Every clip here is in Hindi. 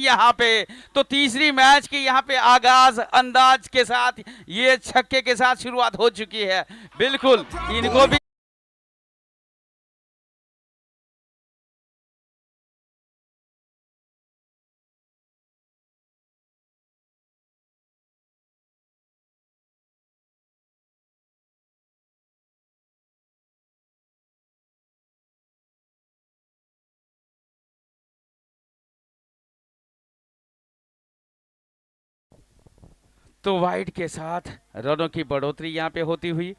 यहाँ पे तो तीसरी मैच की यहाँ पे आगाज अंदाज के साथ ये छक्के के साथ शुरुआत हो चुकी है। बिल्कुल इनको भी तो वाइड के साथ रनों की बढ़ोतरी यहाँ पे होती हुई।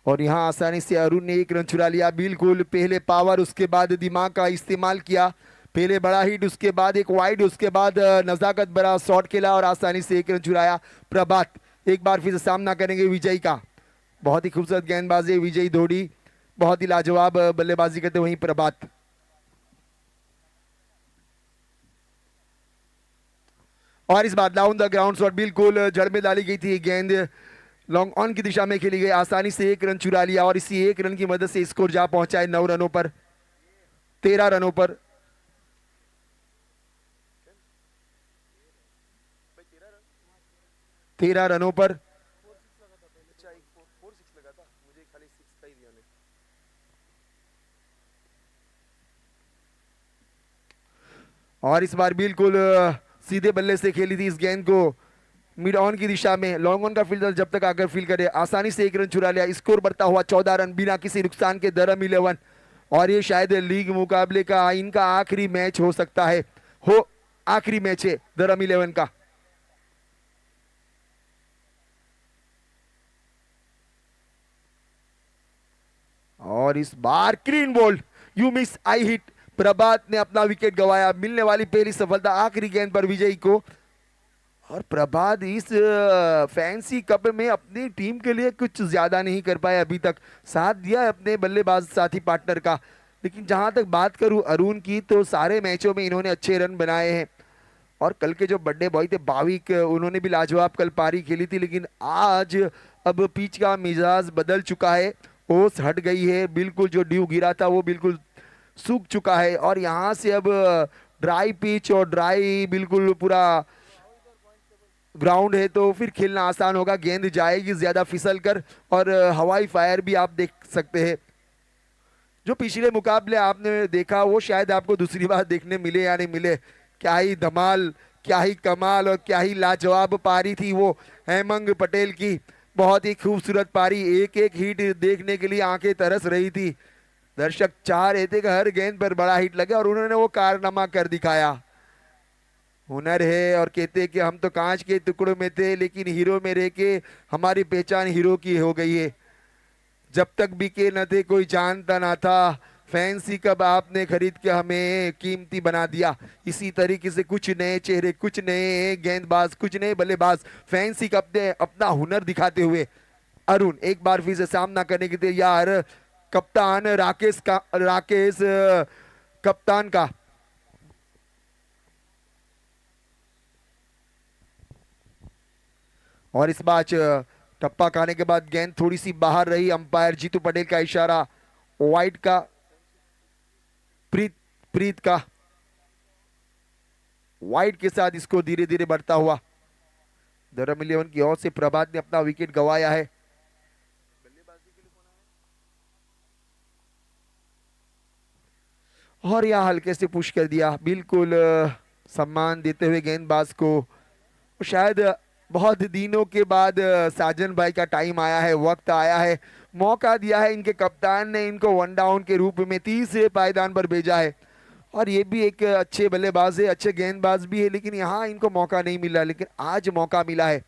और यहाँ आसानी से अरुण ने एक रन चुरा लिया। बिल्कुल पहले पावर, उसके बाद दिमाग का इस्तेमाल किया। पहले बड़ा हिट, उसके बाद एक वाइड, उसके बाद नजाकत भरा शॉट खेला और आसानी से एक रन चुराया। प्रभात एक बार फिर से सामना करेंगे विजय का। बहुत ही खूबसूरत गेंदबाजी विजय धोड़ी, बहुत ही लाजवाब बल्लेबाजी करते वहीं प्रभात। और इस बार डाउन द ग्राउंड शॉट, बिल्कुल जड़ में डाली गई थी गेंद, लॉन्ग ऑन की दिशा में खेली गई। आसानी से एक रन चुरा लिया और इसी एक रन की मदद से स्कोर जा पहुंचा है 9 रनों पर, 13 रनों पर। तेरह रनों पर और इस बार बिल्कुल सीधे बल्ले से खेली थी इस गेंद को मिड ऑन की दिशा में। लॉन्ग ऑन का फील्डर जब तक आकर फील्ड करे, आसानी से एक रन चुरा लिया। स्कोर बढ़ता हुआ 14 रन बिना किसी नुकसान के धर्म 11। और ये शायद लीग मुकाबले का इनका आखिरी मैच हो सकता है, हो आखिरी मैच है धर्म 11 का। और इस बार clean bowled, you miss I hit. Prabhat ने अपना विकेट गंवाया। मिलने वाली पहली सफलता आखिरी गेंद पर विजयी को। और प्रभात इस फैंसी कप में अपनी टीम के लिए कुछ ज्यादा नहीं कर पाए अभी तक, साथ दिया अपने बल्लेबाज साथी पार्टनर का। लेकिन जहां तक बात करूं अरुण की, तो सारे मैचों में इन्होंने अच्छे रन बनाए हैं। और कल के जो बर्थडे बॉय थे भाविक, उन्होंने भी लाजवाब कल पारी खेली थी। लेकिन आज अब पिच का मिजाज बदल चुका है, ओस हट गई है। बिल्कुल जो ड्यू गिरा था वो बिल्कुल सूख चुका है। और यहाँ से अब ड्राई पिच और ड्राई बिल्कुल पूरा ग्राउंड है, तो फिर खेलना आसान होगा। गेंद जाएगी ज्यादा फिसल कर और हवाई फायर भी आप देख सकते हैं। जो पिछले मुकाबले आपने देखा वो शायद आपको दूसरी बार देखने मिले या नहीं मिले। क्या ही धमाल, क्या ही कमाल और क्या ही लाजवाब पारी थी वो हेमंग पटेल की। बहुत ही खूबसूरत पारी, एक एक हिट देखने के लिए आंखें तरस रही थी। दर्शक चाह रहे थे कि हर गेंद पर बड़ा हिट लगे और उन्होंने वो कारनामा कर दिखाया। हुनर है और कहते हैं कि हम तो कांच के टुकड़ों में थे लेकिन हीरो में रह के हमारी पहचान हीरो की हो गई है। जब तक बिके न थे कोई जानता ना था, फैंसी कब आपने खरीद के हमें कीमती बना दिया। इसी तरीके से कुछ नए चेहरे, कुछ नए गेंदबाज, कुछ नए बल्लेबाज फैंसी कप ने अपना हुनर दिखाते हुए अरुण एक बार फिर से सामना करने के लिए यार। कप्तान राकेश कप्तान का और इस मैच टप्पा खाने के बाद गेंद थोड़ी सी बाहर रही। अंपायर जीतू पटेल का इशारा, वाइड का प्रीत प्रीत का वाइड के साथ इसको धीरे धीरे बढ़ता हुआ। धर्म 11 की ओर से प्रभात ने अपना विकेट गंवाया है। और यहां हल्के से पुश कर दिया, बिल्कुल सम्मान देते हुए गेंदबाज को। शायद बहुत दिनों के बाद साजन भाई का टाइम आया है, वक्त आया है, मौका दिया है। इनके कप्तान ने इनको वन डाउन के रूप में तीसरे पायदान पर भेजा है। और ये भी एक अच्छे बल्लेबाज है, अच्छे गेंदबाज भी है, लेकिन यहाँ इनको मौका नहीं मिला। लेकिन आज मौका मिला है।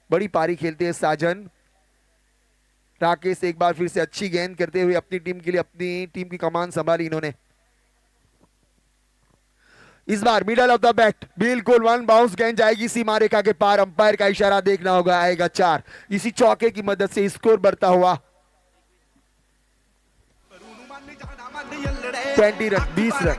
बड़ी पारी खेलते हैं साजन। राकेश एक बार फिर से अच्छी गेंद करते हुए अपनी टीम के लिए, अपनी टीम की कमान संभाली इन्होंने। इस बार मिडल ऑफ द बैट, बिल्कुल वन बाउंस गेंद जाएगी सीमा रेखा के पार। अंपायर का इशारा देखना होगा, आएगा 4। इसी चौके की मदद से स्कोर बढ़ता हुआ 20 रन, 20 रन।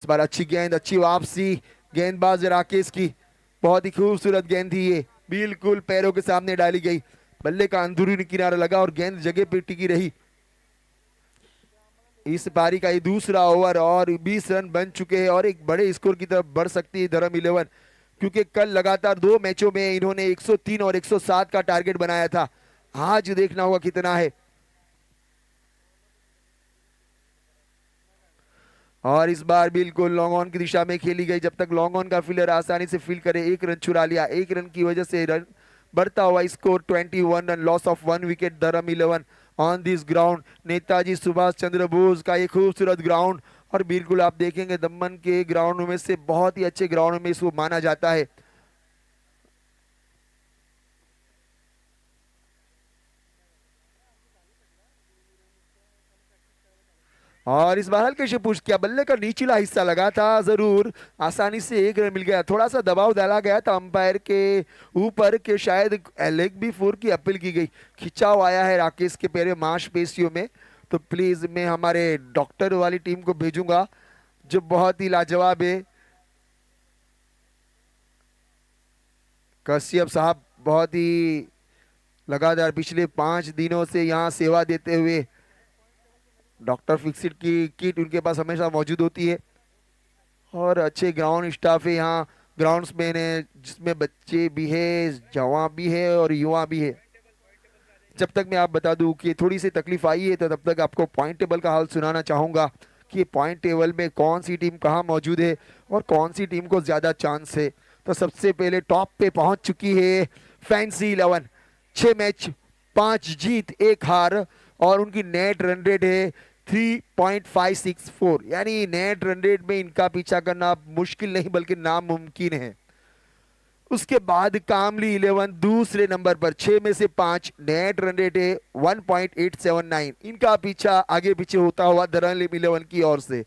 इस बार अच्छी गेंद, अच्छी वापसी, गेंदबाज राकेश की बहुत ही खूबसूरत गेंद थी ये, बिल्कुल पैरों के सामने डाली गई, बल्ले का अंदरूनी किनारा लगा और गेंद जगह पे टिकी रही। इस पारी का ये दूसरा ओवर और 20 रन बन चुके हैं और एक बड़े स्कोर की तरफ बढ़ सकती है धर्म 11, क्योंकि कल लगातार 2 मैचों में इन्होंने 103 और 107 का टारगेट बनाया था। आज देखना होगा कितना है। और इस बार बिल्कुल लॉन्ग ऑन की दिशा में खेली गई, जब तक लॉन्ग ऑन का फील्डर आसानी से फील्ड करे, 1 रन चुरा लिया, 1 रन की वजह से रन बढ़ता हुआ score 21 run, loss of 1 wicket धर्म 11 on this ground, Netaji Subhash Chandra Bose का एक खूबसूरत ग्राउंड। और बिल्कुल आप देखेंगे दमन के ग्राउंड में से बहुत ही अच्छे ग्राउंड में इसको माना जाता है। और इस बार हल्के से पुश किया, बल्ले का निचला हिस्सा लगा था, जरूर आसानी से 1 रन मिल गया। थोड़ा सा दबाव डाला गया था अंपायर के ऊपर के शायद लेग बी 4 की अपील की गई। खिंचाव आया है राकेश के पैर में, मांसपेशियों में, तो प्लीज मैं हमारे डॉक्टर वाली टीम को भेजूंगा जो बहुत ही लाजवाब है। कश्यप साहब बहुत ही लगातार पिछले 5 दिनों से यहाँ सेवा देते हुए, डॉक्टर फिक्सिट की किट उनके पास हमेशा मौजूद होती है और अच्छे ग्राउंड स्टाफ है यहाँ, ग्राउंड्समैन है जिसमें बच्चे भी है, जवान भी है और युवा भी है। जब तक मैं आप बता दूं कि थोड़ी सी तकलीफ आई है तो तब तक आपको पॉइंट टेबल का हाल सुनाना चाहूंगा कि पॉइंट टेबल में कौन सी टीम कहाँ मौजूद है और कौन सी टीम को ज्यादा चांस है। तो सबसे पहले टॉप पे पहुंच चुकी है फैंसी 11, 6 मैच 5 जीत 1 हार और उनकी नेट रन रेट है 3.564, यानी नेट रन रेट में इनका पीछा करना मुश्किल नहीं बल्कि नामुमकिन है। उसके बाद कामली 11 दूसरे नंबर पर 6 में से 5, नेट रन रेट है 1.879, इनका पीछा आगे पीछे होता हुआ धर्म 11 की ओर से।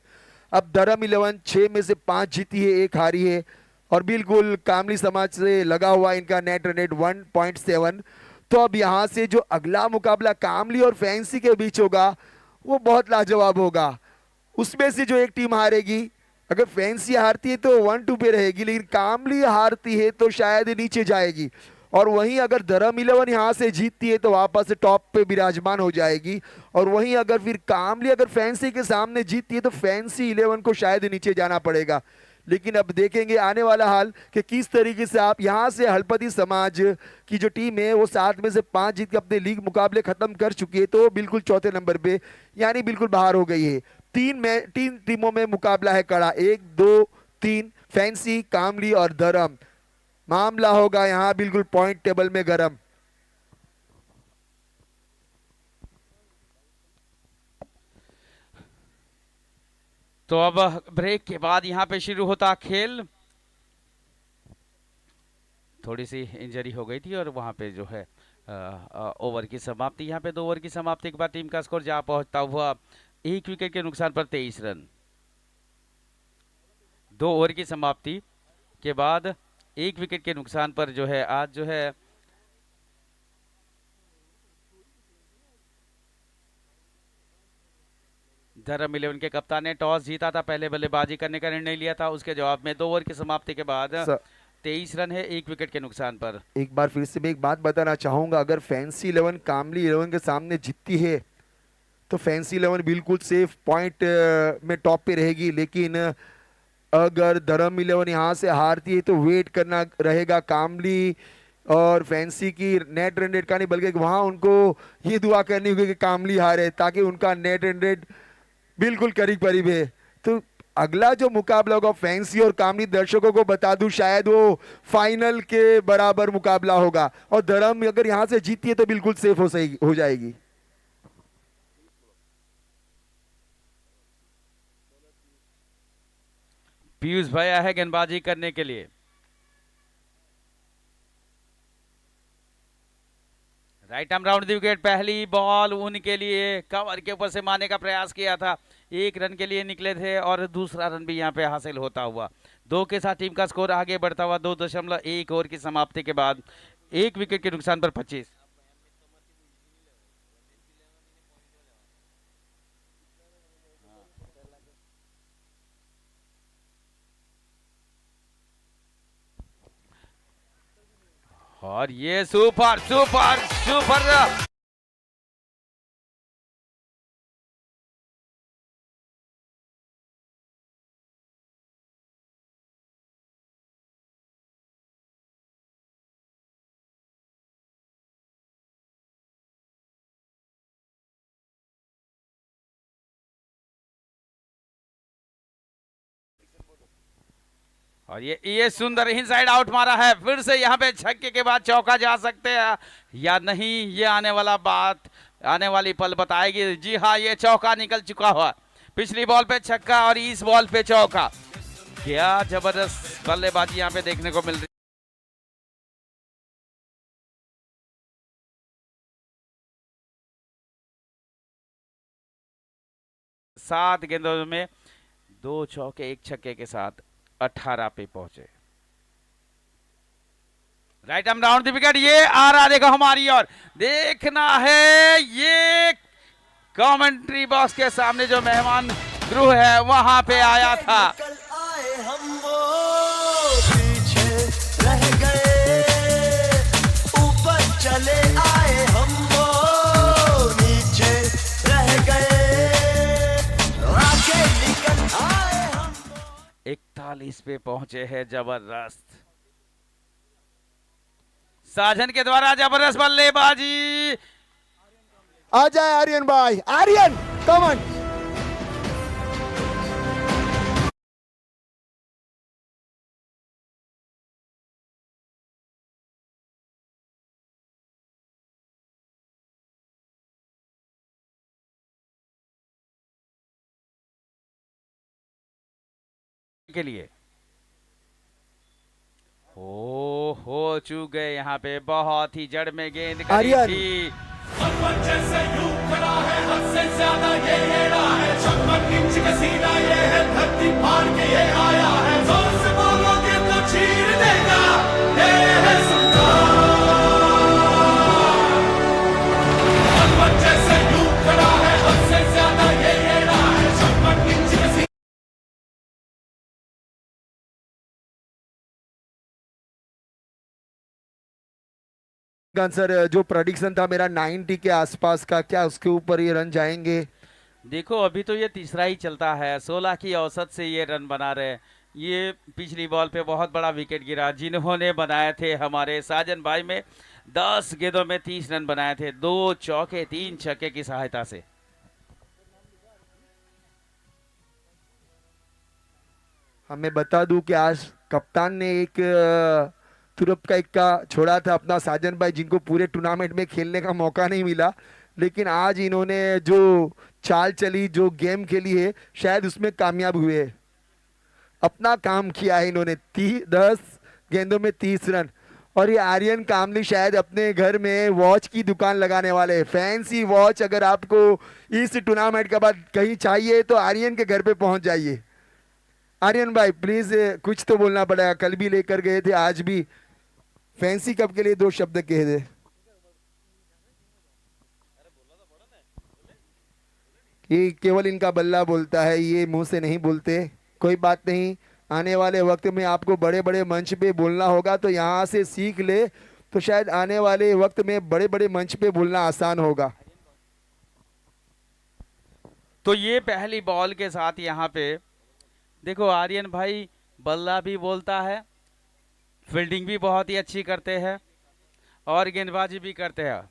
अब धर्म 11 6 में से 5 जीती है 1 हारी है और बिल्कुल कामली समाज से लगा हुआ इनका नेट रन रेट 1.7। तो अब यहाँ से जो अगला मुकाबला कामली और फैंसी के बीच होगा वो बहुत लाजवाब होगा। उसमें से जो एक टीम हारेगी, अगर फैंसी हारती है तो 1-2 पे रहेगी, लेकिन कामली हारती है तो शायद नीचे जाएगी। और वहीं अगर धर्म 11 यहाँ से जीतती है तो वापस से टॉप पे विराजमान हो जाएगी। और वहीं अगर फिर कामली अगर फैंसी के सामने जीतती है तो फैंसी 11 को शायद नीचे जाना पड़ेगा। लेकिन अब देखेंगे आने वाला हाल कि किस तरीके से आप यहाँ से हलपति समाज की जो टीम है वो 7 में से 5 जीत के अपने लीग मुकाबले खत्म कर चुकी है, तो बिल्कुल चौथे नंबर पे यानी बिल्कुल बाहर हो गई है। 3 टीमों में मुकाबला है कड़ा, 1 2 3, फैंसी, कामली और धर्म। मामला होगा यहाँ बिल्कुल पॉइंट टेबल में गर्म। तो अब ब्रेक के बाद यहाँ पे शुरू होता खेल। थोड़ी सी इंजरी हो गई थी और वहाँ पे जो है ओवर की समाप्ति, यहाँ पे 2 ओवर की समाप्ति के बाद टीम का स्कोर जा पहुंचता हुआ 1 विकेट के नुकसान पर 23 रन। 2 ओवर की समाप्ति के बाद 1 विकेट के नुकसान पर जो है आज जो है धर्म 11 के कप्तान ने टॉस जीता था, पहले बल्लेबाजी करने का निर्णय लिया था, उसके जवाब में 2 ओवर की समाप्ति के बाद 23 रन है 1 विकेट के नुकसान पर। एक बार फिर से मैं एक बात बताना चाहूंगा, अगर फैंसी 11 कामली 11 के सामने जीतती है तो फैंसी 11 बिल्कुल सेफ पॉइंट में टॉप पे रहेगी। लेकिन अगर धर्म 11 यहाँ से हारती है तो वेट करना रहेगा कामली और फैंसी की नेट रन रेट का नहीं, बल्कि वहां उनको ये दुआ करनी होगी कि कामली हारे ताकि उनका नेट रन रेट बिल्कुल करीब करीब है। तो अगला जो मुकाबला होगा फैंसी और कामली, दर्शकों को बता दूं शायद वो फाइनल के बराबर मुकाबला होगा और धर्म अगर यहां से जीतती है तो बिल्कुल सेफ हो जाएगी। पीयूष भाई आया है गेंदबाजी करने के लिए। Right arm round the wicket, पहली बॉल उनके लिए कवर के ऊपर से मारने का प्रयास किया था, 1 रन के लिए निकले थे और दूसरा रन भी यहाँ पे हासिल होता हुआ। 2 के साथ टीम का स्कोर आगे बढ़ता हुआ 2.1 ओवर की समाप्ति के बाद 1 विकेट के नुकसान पर 25। और ये सुपर सुपर सुपर और ये सुंदर इनसाइड आउट मारा है, फिर से यहाँ पे छक्के के बाद चौका जा सकते हैं या नहीं, ये आने वाली पल बताएगी। जी हाँ, ये चौका निकल चुका हुआ, पिछली बॉल पे छक्का और इस बॉल पे चौका। क्या जबरदस्त बल्लेबाजी यहाँ पे देखने को मिल रही। 7 गेंदों में 2 चौके 1 छक्के के साथ 18 पे पहुंचे। Right arm round the wicket, ये आ रहा देखो हमारी और देखना है, ये कमेंट्री बॉक्स के सामने जो मेहमान ग्रुह है वहां पे आया था। ऊपर चले आए हम, वो नीचे रह गए, आगे निकल आए हम। 41 पे पहुंचे हैं, जबरदस्त साजन के द्वारा जबरदस्त बल्लेबाजी। आ जाए आर्यन भाई, आर्यन कम ऑन। के लिए हो चूक गए यहाँ पे, बहुत ही जड़ में गेंद करी थी। जैसे यूं खड़ा है, हद से ज्यादा ये हेड़ा है, 56 इंच का सीना ये है, धरती फाड़ के ये आया है, जोर से बोलोगे तो चीर देगा, ये है सुल्तान। जैसे यूं खड़ा है, हद से ज्यादा ये हेड़ा है, 56 इंच का सीना। आंसर जो प्रेडिक्शन था मेरा 90 के आसपास का, क्या उसके ऊपर ये रन जाएंगे? देखो अभी तो ये तीसरा ही चलता है, 16 की औसत से ये रन बना रहे। ये पिछली बॉल पे बहुत बड़ा विकेट गिरा, जिन्होंने बनाए थे हमारे साजन भाई में 10 गेंदों में 30 रन बनाए थे, 2 चौके 3 छक्के की सहायता से। हमें बता दूं कि आज कप्तान ने एक तुरप का इक्का छोड़ा था अपना साजन भाई, जिनको पूरे टूर्नामेंट में खेलने का मौका नहीं मिला, लेकिन आज इन्होंने जो चाल चली, जो गेम खेली है, शायद उसमें कामयाब हुए। अपना काम किया है इन्होंने, 10 गेंदों में 30 रन। और ये आर्यन कामली शायद अपने घर में वॉच की दुकान लगाने वाले हैं। फैंसी वॉच अगर आपको इस टूर्नामेंट के बाद कहीं चाहिए तो आर्यन के घर पे पहुंच जाइए। आर्यन भाई प्लीज कुछ तो बोलना पड़ेगा, कल भी लेकर गए थे, आज भी फैंसी कप के लिए 2 शब्द कह दे। ये केवल इनका बल्ला बोलता है, ये मुंह से नहीं बोलते। कोई बात नहीं, आने वाले वक्त में आपको बड़े बड़े मंच पे बोलना होगा, तो यहाँ से सीख ले तो शायद आने वाले वक्त में बड़े बड़े मंच पे बोलना आसान होगा। तो ये पहली बॉल के साथ यहाँ पे देखो आर्यन भाई बल्ला भी बोलता है, फील्डिंग भी बहुत ही अच्छी करते हैं और गेंदबाजी भी करते हैं,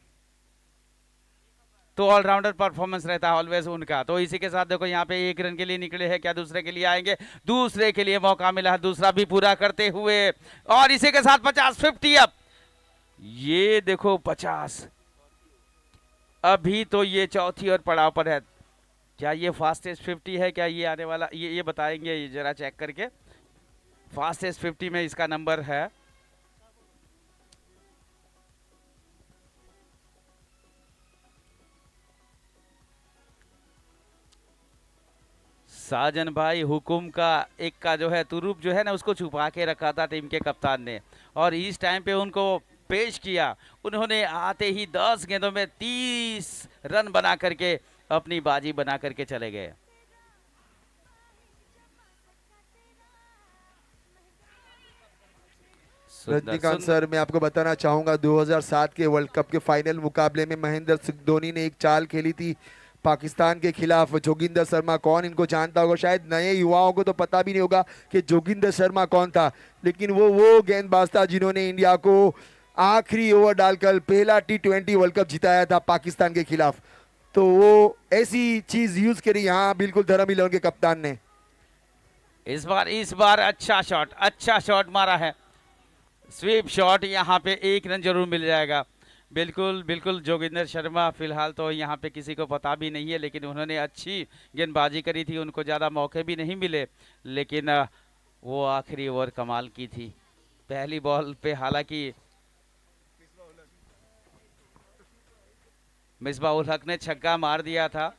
तो ऑलराउंडर परफॉर्मेंस रहता है ऑलवेज उनका। तो इसी के साथ देखो यहाँ पे 1 रन के लिए निकले हैं, क्या दूसरे के लिए आएंगे? दूसरे के लिए मौका मिला है, दूसरा भी पूरा करते हुए, और इसी के साथ 50 अब ये देखो 50। अभी तो ये चौथी और पड़ाव पर है, क्या ये फास्टेस्ट 50 है? क्या ये आने वाला ये बताएंगे, ये जरा चेक करके। फास्टेस्ट 50 में इसका नंबर है साजन भाई हुकुम का एक का जो है तुरूप जो है ना उसको छुपा के रखा था टीम के कप्तान ने, और इस टाइम पे उनको पेश किया। उन्होंने आते ही 10 गेंदों में 30 रन बना करके अपनी बाजी बना करके चले गए। सुंदर रजनीकांत सुंदर। सर, मैं आपको बताना चाहूंगा 2007 के वर्ल्ड कप के फाइनल मुकाबले में महेंद्र सिंह धोनी ने एक चाल खेली थी पाकिस्तान के खिलाफ। जोगिंदर शर्मा कौन, इनको जानता होगा, शायद नए युवाओं को तो पता भी नहीं होगा कि जोगिंदर शर्मा कौन था, लेकिन वो गेंदबाज था जिन्होंने इंडिया को आखिरी ओवर डालकर पहला T20 वर्ल्ड कप जिताया था पाकिस्तान के खिलाफ। तो वो ऐसी चीज यूज करी यहाँ बिल्कुल धर्म इलेवन के कप्तान ने। इस बार अच्छा शॉट मारा है, स्वीप शॉट। यहाँ पे 1 रन जरूर मिल जाएगा। बिल्कुल बिल्कुल जोगिंदर शर्मा फिलहाल तो यहाँ पे किसी को पता भी नहीं है, लेकिन उन्होंने अच्छी गेंदबाजी करी थी, उनको ज़्यादा मौके भी नहीं मिले, लेकिन वो आखिरी ओवर कमाल की थी। पहली बॉल पे हालांकि मिसबाह उल हक ने छक्का मार दिया था।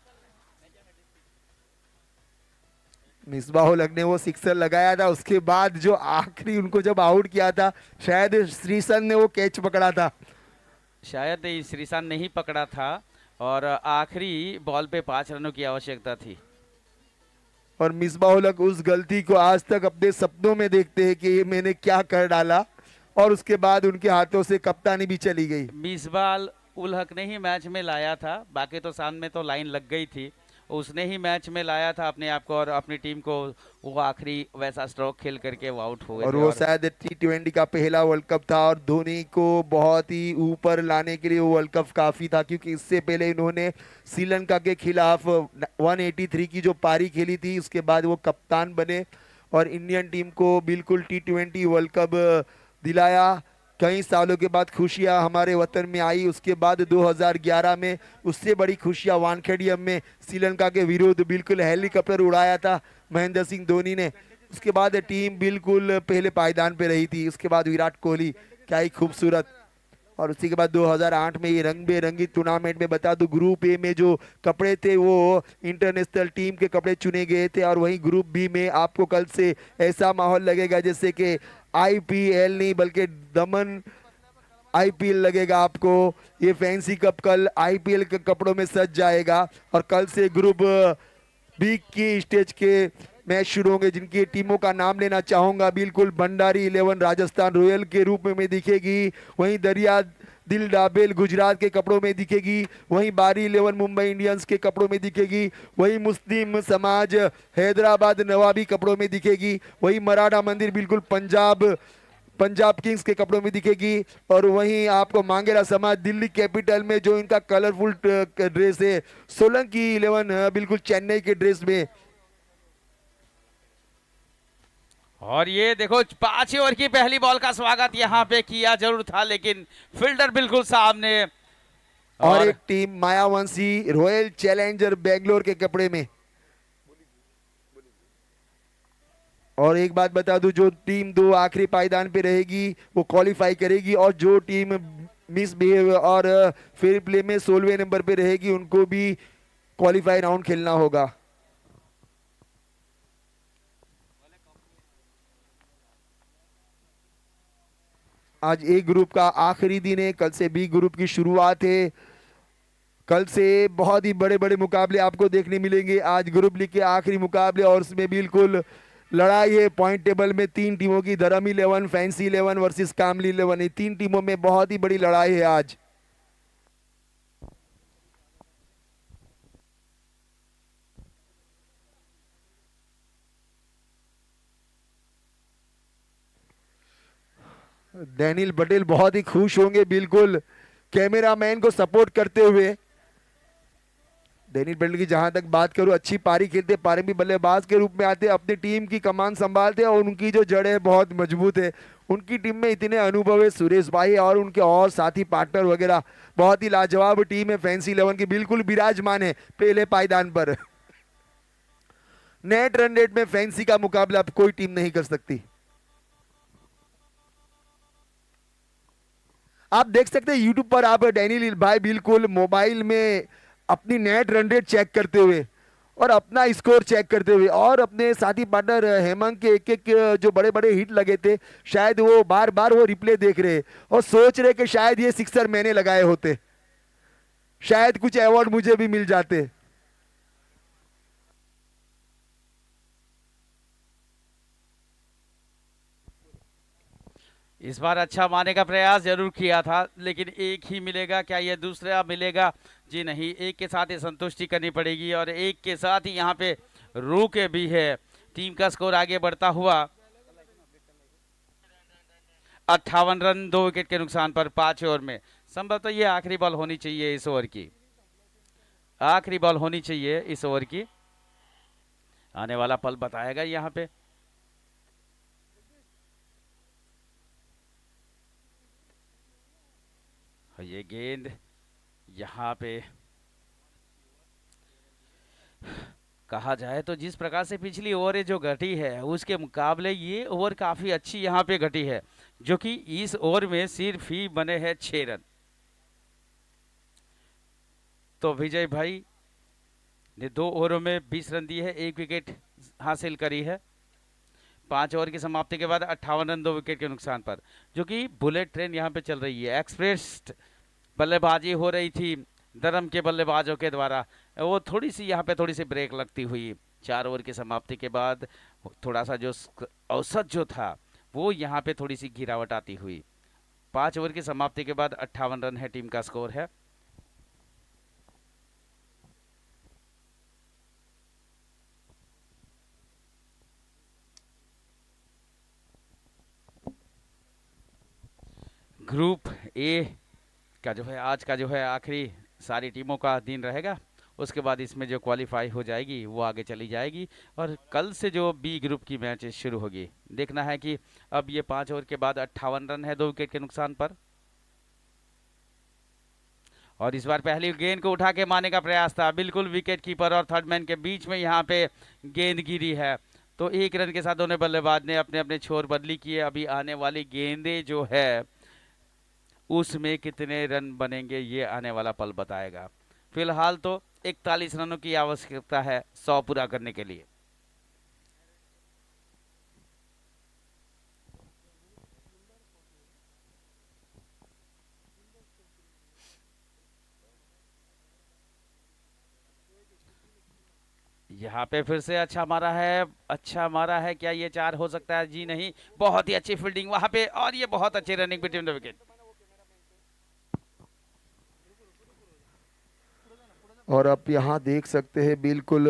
मिसबाहुल हक ने वो सिक्सर लगाया था, उसके बाद जो आखिरी उनको जब आउट किया था, शायद श्रीसन ने वो कैच पकड़ा था। शायद श्रीशांत नहीं पकड़ा था, और आखिरी बॉल पे 5 रनों की आवश्यकता थी। और मिसबाहुल हक उस गलती को आज तक अपने सपनों में देखते हैं कि ये मैंने क्या कर डाला, और उसके बाद उनके हाथों से कप्तानी भी चली गई। मिसबाह उल हक ने ही मैच में लाया था, बाकी तो सामने तो लाइन लग गई थी, उसने ही मैच में लाया था अपने आप को और अपनी टीम को। वो आखिरी वैसा स्ट्रोक खेल करके वो आउट हो गए और थे। वो शायद T20 का पहला वर्ल्ड कप था, और धोनी को बहुत ही ऊपर लाने के लिए वो वर्ल्ड कप काफी था, क्योंकि इससे पहले इन्होंने श्रीलंका के खिलाफ 183 की जो पारी खेली थी, उसके बाद वो कप्तान बने और इंडियन टीम को बिल्कुल T20 वर्ल्ड कप दिलाया। कई सालों के बाद खुशियां हमारे वतन में आई। उसके बाद 2011 में उससे बड़ी खुशियां वानखेड़ियम में श्रीलंका के विरुद्ध बिल्कुल हेलीकॉप्टर उड़ाया था महेंद्र सिंह धोनी ने। उसके बाद टीम बिल्कुल पहले पायदान पे रही थी, उसके बाद विराट कोहली, क्या ही खूबसूरत। और उसी के बाद 2008 में ये रंग बेरंगी टूर्नामेंट में, बता दूं ग्रुप ए में जो कपड़े थे वो इंटरनेशनल टीम के कपड़े चुने गए थे, और वहीं ग्रुप बी में आपको कल से ऐसा माहौल लगेगा जैसे कि IPL नहीं बल्कि दमन IPL लगेगा आपको। ये फैंसी कप कल IPL के कपड़ों में सज जाएगा, और कल से ग्रुप बी की स्टेज के मैच शुरू होंगे, जिनकी टीमों का नाम लेना चाहूंगा। बिल्कुल भंडारी 11 राजस्थान रॉयल के रूप में दिखेगी, वहीं दरिया दिल डाबेल गुजरात के कपड़ों में दिखेगी, वहीं बारी 11 मुंबई इंडियंस के कपड़ों में दिखेगी, वहीं मुस्लिम समाज हैदराबाद नवाबी कपड़ों में दिखेगी, वहीं मराठा मंदिर बिल्कुल पंजाब किंग्स के कपड़ों में दिखेगी, और वहीं आपको मांगेरा समाज दिल्ली कैपिटल में जो इनका कलरफुल ड्रेस है, सोलंकी 11 बिल्कुल चेन्नई के ड्रेस में। और ये देखो 5 ओवर की पहली बॉल का स्वागत यहाँ पे किया जरूर था, लेकिन फील्डर बिल्कुल सामने। और एक टीम मायावंशी रॉयल चैलेंजर बेंगलोर के कपड़े में। और एक बात बता दूं, जो टीम 2 आखिरी पायदान पे रहेगी वो क्वालिफाई करेगी, और जो टीम मिसबिहेव और फेयर प्ले में 16वें नंबर पे रहेगी उनको भी क्वालिफाई राउंड खेलना होगा। आज ए ग्रुप का आखिरी दिन है, कल से बी ग्रुप की शुरुआत है। कल से बहुत ही बड़े बड़े मुकाबले आपको देखने मिलेंगे। आज ग्रुप लीग के आखिरी मुकाबले, और उसमें बिल्कुल लड़ाई है पॉइंट टेबल में 3 टीमों की, धर्म 11, फैंसी 11 वर्सेस कामली 11। 3 टीमों में बहुत ही बड़ी लड़ाई है आज। डैनियल पटेल बहुत ही खुश होंगे बिल्कुल कैमरामैन को सपोर्ट करते हुए। डैनियल पटेल की जहां तक बात करूं, अच्छी पारी खेलते, पारी भी बल्लेबाज के रूप में आते, अपनी टीम की कमान संभालते, और उनकी जो जड़ है बहुत मजबूत है। उनकी टीम में इतने अनुभव है, सुरेश भाई और उनके और साथी पार्टनर वगैरह, बहुत ही लाजवाब टीम है फैंसी 11 की, बिल्कुल विराजमान है पहले पायदान पर। नेट रन रेट में फैंसी का मुकाबला अब कोई टीम नहीं कर सकती। आप देख सकते हैं यूट्यूब पर, आप डैनियल भाई बिल्कुल मोबाइल में अपनी नेट रन रेट चेक करते हुए, और अपना स्कोर चेक करते हुए और अपने साथी पार्टनर हेमंत के एक एक जो बड़े बड़े हिट लगे थे, शायद वो बार बार वो रिप्ले देख रहे और सोच रहे कि शायद ये सिक्सर मैंने लगाए होते, शायद कुछ अवार्ड मुझे भी मिल जाते। इस बार अच्छा मारने का प्रयास जरूर किया था, लेकिन एक ही मिलेगा क्या, ये दूसरा मिलेगा? जी नहीं, एक के साथ ही संतुष्टि करनी पड़ेगी और एक के साथ ही यहाँ पे रुके भी है। टीम का स्कोर आगे बढ़ता हुआ 58 रन 2 विकेट के नुकसान पर 5 ओवर में। संभवतः ये आखिरी बॉल होनी चाहिए इस ओवर की, आखिरी बॉल होनी चाहिए इस ओवर की। आने वाला पल बताएगा यहाँ पे। ये गेंद यहाँ पे कहा जाए तो जिस प्रकार से पिछली ओवर जो घटी है उसके मुकाबले ये ओवर काफी अच्छी यहाँ पे घटी है, जो कि इस ओवर में सिर्फ ही बने हैं 6 रन। तो विजय भाई ने 2 ओवरों में 20 रन दिए हैं, 1 विकेट हासिल करी है। 5 ओवर की समाप्ति के बाद 58 रन 2 विकेट के नुकसान पर, जो कि बुलेट ट्रेन यहाँ पे चल रही है। एक्सप्रेस बल्लेबाजी हो रही थी धर्म के बल्लेबाजों के द्वारा, वो थोड़ी सी यहाँ पे थोड़ी सी ब्रेक लगती हुई 4 ओवर की समाप्ति के बाद थोड़ा सा जो औसत जो था वो यहाँ पे थोड़ी सी गिरावट आती हुई। 5 ओवर की समाप्ति के बाद 58 रन है टीम का स्कोर है। ग्रुप ए का जो है आज का जो है आखिरी सारी टीमों का दिन रहेगा, उसके बाद इसमें जो क्वालिफाई हो जाएगी वो आगे चली जाएगी और कल से जो बी ग्रुप की मैचेस शुरू होगी। देखना है कि अब ये 5 ओवर के बाद 58 रन है 2 विकेट के नुकसान पर, और इस बार पहली गेंद को उठा के मारने का प्रयास था, बिल्कुल विकेट कीपर और थर्ड मैन के बीच में यहाँ पे गेंद गिरी है। तो 1 रन के साथ दोनों बल्लेबाज ने अपने अपने छोर बदली किए। अभी आने वाली गेंदें जो है उसमें कितने रन बनेंगे ये आने वाला पल बताएगा। फिलहाल तो 41 रनों की आवश्यकता है 100 पूरा करने के लिए। यहाँ पे फिर से अच्छा मारा है, अच्छा मारा है, क्या ये 4 हो सकता है? जी नहीं, बहुत ही अच्छी फील्डिंग वहां पे और ये बहुत अच्छी रनिंग बिटवीन द विकेट। और आप यहाँ देख सकते हैं बिल्कुल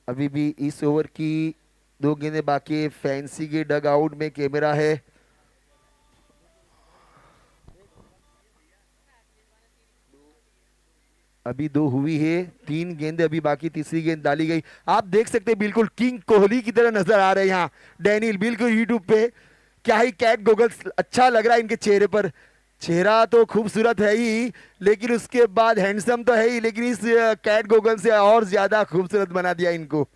अभी भी इस ओवर की 2 गेंदें बाकी है। फैंसी के डग आउट में कैमरा है। अभी 2 हुई है, 3 गेंदें अभी बाकी, तीसरी गेंद डाली गई। आप देख सकते हैं बिल्कुल किंग कोहली की तरह नजर आ रहे हैं यहाँ डैनियल, बिल्कुल यूट्यूब पे। क्या ही कैट गोगल्स अच्छा लग रहा है इनके चेहरे पर। चेहरा तो खूबसूरत है ही, लेकिन उसके बाद हैंडसम तो है ही, लेकिन इस कैट गोगल से और ज्यादा खूबसूरत बना दिया इनको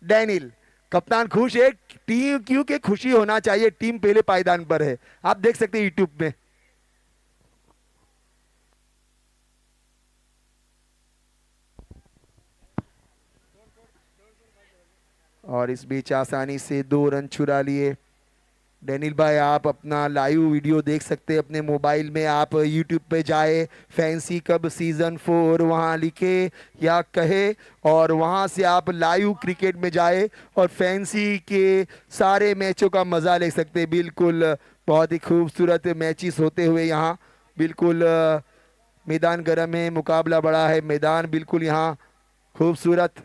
डैनियल। कप्तान खुश है, टीम क्योंकि खुशी होना चाहिए, टीम पहले पायदान पर है। आप देख सकते हैं यूट्यूब में। और इस बीच आसानी से 2 रन चुरा लिए। डैनियल भाई आप अपना लाइव वीडियो देख सकते हैं अपने मोबाइल में। आप यूट्यूब पे जाए, फैंसी कब सीजन 4 वहाँ लिखे या कहे, और वहाँ से आप लाइव क्रिकेट में जाए और फैंसी के सारे मैचों का मज़ा ले सकते हैं। बिल्कुल बहुत ही खूबसूरत मैचेस होते हुए यहाँ। बिल्कुल मैदान गर्म है, मुकाबला बड़ा है, मैदान बिल्कुल यहाँ खूबसूरत।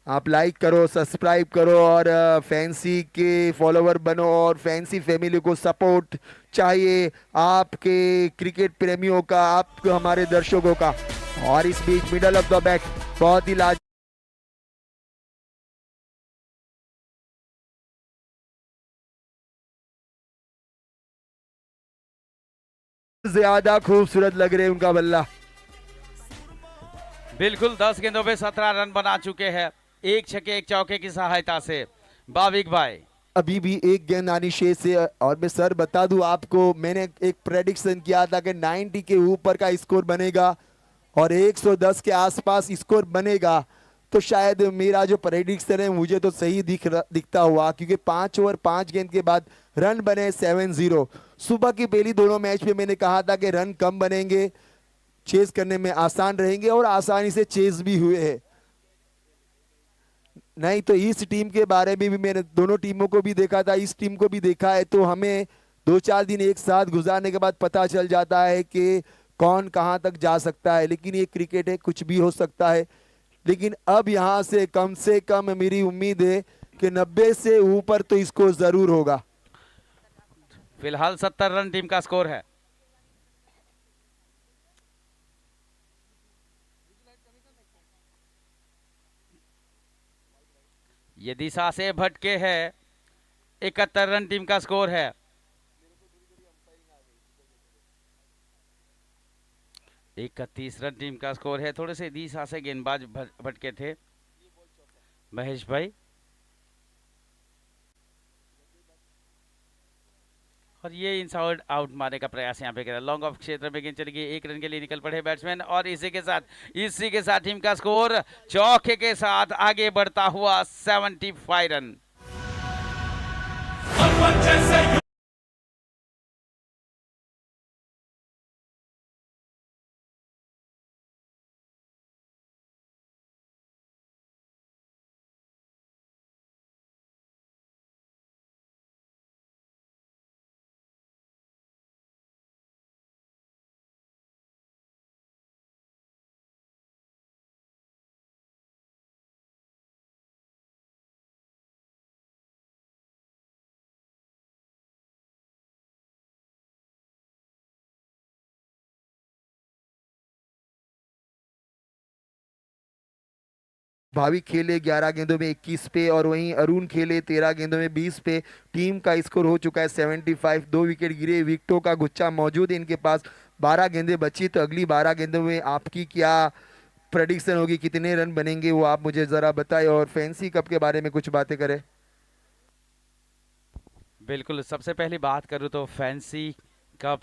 आप लाइक करो, सब्सक्राइब करो और फैंसी के फॉलोवर बनो और फैंसी फैमिली को सपोर्ट चाहिए आपके क्रिकेट प्रेमियों का, आप हमारे दर्शकों का। और इस बीच मिडल ऑफ द बैट बहुत ही लाज ज्यादा खूबसूरत लग रहे हैं उनका बल्ला। बिल्कुल 10 गेंदों पे 17 रन बना चुके हैं, 1 छक्के 1 चौके की सहायता से। बाविक भाई अभी भी एक गेंद आनी शेष है। और मैं सर बता दूं आपको, मैंने एक प्रेडिक्शन किया था कि 90 के ऊपर का स्कोर बनेगा और 110 के आसपास स्कोर बनेगा। तो शायद मेरा जो प्रेडिक्शन है मुझे तो सही दिखता हुआ, क्योंकि 5 ओवर 5 गेंद के बाद रन बने 7-0। सुबह की पहली दोनों मैच में मैंने कहा था कि रन कम बनेंगे, चेस करने में आसान रहेंगे, और आसानी से चेस भी हुए हैं। नहीं तो इस टीम के बारे में भी मैंने दोनों टीमों को भी देखा था, इस टीम को भी देखा है, तो हमें 2-4 दिन एक साथ गुजारने के बाद पता चल जाता है कि कौन कहां तक जा सकता है। लेकिन ये क्रिकेट है, कुछ भी हो सकता है। लेकिन अब यहां से कम मेरी उम्मीद है कि 90 से ऊपर तो इसको जरूर होगा। फिलहाल 70 रन टीम का स्कोर है। ये दिशा से भटके है। 71 रन टीम का स्कोर है। इकतीस रन टीम का स्कोर है। थोड़े से दिशा से गेंदबाज भटके थे महेश भाई, और ये इनसाइड आउट मारने का प्रयास यहाँ पे करा। लॉन्ग ऑफ क्षेत्र में गेंद चली गई, 1 रन के लिए निकल पड़े बैट्समैन, और इसी के साथ टीम का स्कोर चौके के साथ आगे बढ़ता हुआ 75 रन। भावी खेले 11 गेंदों में 21 पे, और वहीं अरुण खेले 13 गेंदों में 20 पे। टीम का स्कोर हो चुका है 75। 2 विकेट गिरे, विकेटों का गुच्छा मौजूद है इनके पास। 12 गेंदें बची, तो अगली 12 गेंदों में आपकी क्या प्रेडिक्शन होगी, कितने रन बनेंगे, वो आप मुझे जरा बताएं, और फैंसी कप के बारे में कुछ बातें करें। बिल्कुल, सबसे पहली बात करूँ तो फैंसी कप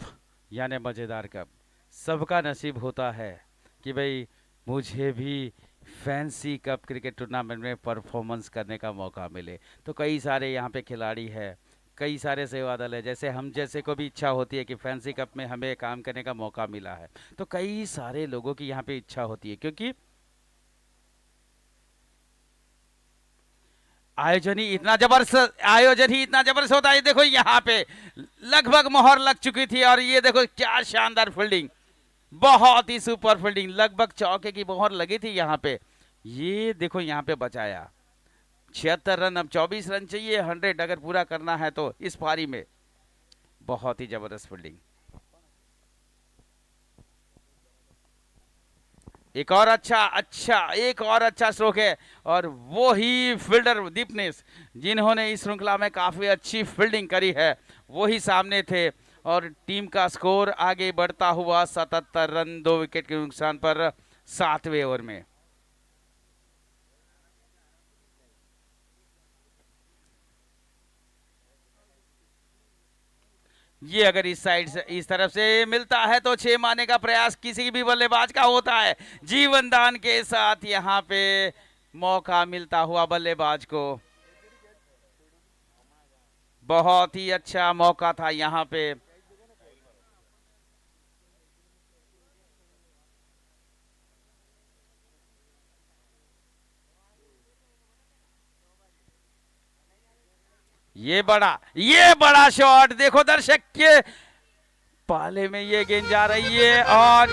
यानी मज़ेदार कप, सबका नसीब होता है कि भाई मुझे भी फैंसी कप क्रिकेट टूर्नामेंट में परफॉर्मेंस करने का मौका मिले। तो कई सारे यहाँ पे खिलाड़ी हैं, कई सारे सेवा दल है, जैसे हम जैसे को भी इच्छा होती है कि फैंसी कप में हमें काम करने का मौका मिला है, तो कई सारे लोगों की यहाँ पे इच्छा होती है, क्योंकि आयोजन ही इतना जबरदस्त होता है। देखो यहाँ पे लगभग मोहर लग चुकी थी, और ये देखो क्या शानदार फील्डिंग, बहुत ही सुपर फील्डिंग, लगभग चौके की मोहर लगी थी यहाँ पे। ये देखो यहाँ पे बचाया 76 रन। अब 24 रन चाहिए 100 अगर पूरा करना है तो इस पारी में। बहुत ही जबरदस्त फील्डिंग। एक और अच्छा स्ट्रोक है, और वो ही फील्डर दीपनेश जिन्होंने इस श्रृंखला में काफी अच्छी फील्डिंग करी है, वो ही सामने थे। और टीम का स्कोर आगे बढ़ता हुआ 77 रन, 2 विकेट के नुकसान पर 7वें ओवर में। ये अगर इस साइड से इस तरफ से मिलता है तो 6 मारने का प्रयास किसी भी बल्लेबाज का होता है। जीवन दान के साथ यहाँ पे मौका मिलता हुआ बल्लेबाज को। बहुत ही अच्छा मौका था यहाँ पे। ये बड़ा शॉट, देखो दर्शक के पाले में ये गेंद जा रही है, और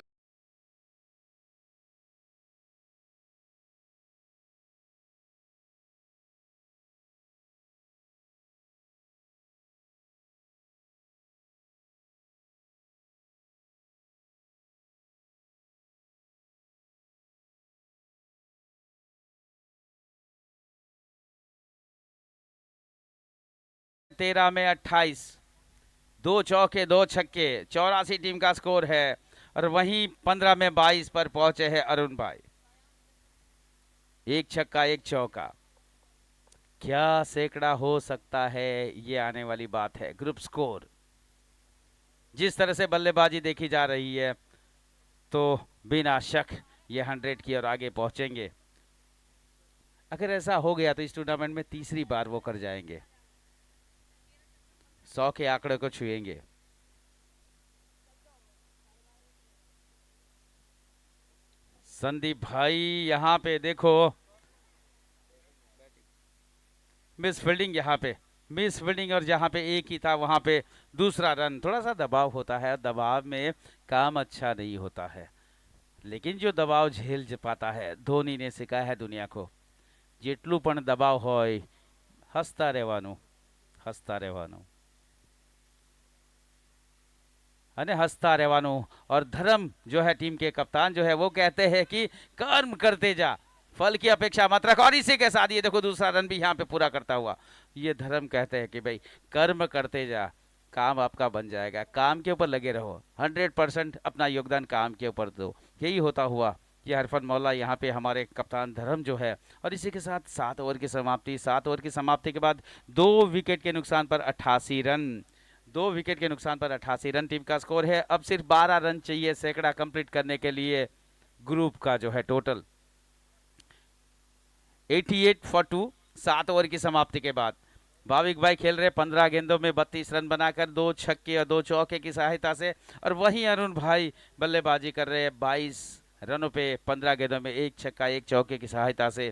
तेरह में 28, 2 चौके 2 छक्के, 84 टीम का स्कोर है। और वहीं 15 में 22 पर पहुंचे हैं अरुण भाई। 1 छक्का 1 चौका। क्या सैकड़ा हो सकता है, ये आने वाली बात है। ग्रुप स्कोर जिस तरह से बल्लेबाजी देखी जा रही है तो बिना शक ये 100 की ओर आगे पहुंचेंगे। अगर ऐसा हो गया तो इस टूर्नामेंट में तीसरी बार वो कर जाएंगे, 100 के आंकड़े को छुएंगे। संदीप भाई यहाँ पे देखो, मिस फील्डिंग, यहाँ पे मिस फील्डिंग, और जहाँ पे एक ही था वहाँ पे दूसरा रन। थोड़ा सा दबाव होता है, दबाव में काम अच्छा नहीं होता है, लेकिन जो दबाव झेल पाता है, धोनी ने सिखाया है दुनिया को, જેટલું પણ દબાવ હોય હસતા રહેવાનું, હસતા રહેવાનું અને હસતા રહેવાનું। और धर्म जो है टीम के कप्तान जो है वो कहते हैं कि कर्म करते जा, फल की अपेक्षा मत रख। और इसी के साथ ये देखो दूसरा रन भी यहाँ पे पूरा करता हुआ, ये धर्म कहते हैं कि भाई कर्म करते जा, काम आपका बन जाएगा, काम के ऊपर लगे रहो, 100% अपना योगदान काम के ऊपर दो। यही होता हुआ ये हरफत मौला यहाँ पे हमारे कप्तान धर्म जो है। और इसी के साथ 7 ओवर की समाप्ति, 7 ओवर की समाप्ति के बाद 2 विकेट के नुकसान पर 88 रन, 2 विकेट के नुकसान पर 88 रन टीम का स्कोर है। अब सिर्फ 12 रन चाहिए सैकड़ा कंप्लीट करने के लिए। ग्रुप का जो है टोटल 88 फॉर 2, 7 ओवर की समाप्ति के बाद भाविक भाई खेल रहे 15 गेंदों में 32 रन बनाकर, 2 छक्के और 2 चौके की सहायता से। और वहीं अरुण भाई बल्लेबाजी कर रहे हैं 22 रनों पे 15 गेंदों में 1 छक्का 1 चौके की सहायता से।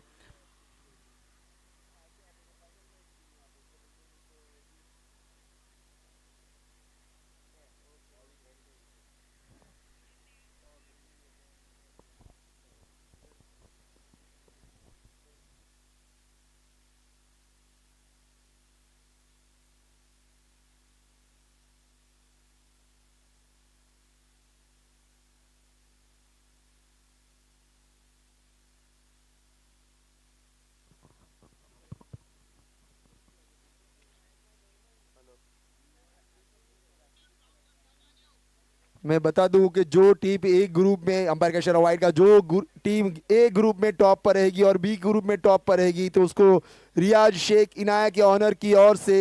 मैं बता दूं कि जो टीम ए ग्रुप में, अंपायर का इशारा वाइड का, जो टीम ए ग्रुप में टॉप पर रहेगी और बी ग्रुप में टॉप पर रहेगी तो उसको रियाज शेख इनाया के ऑनर की ओर से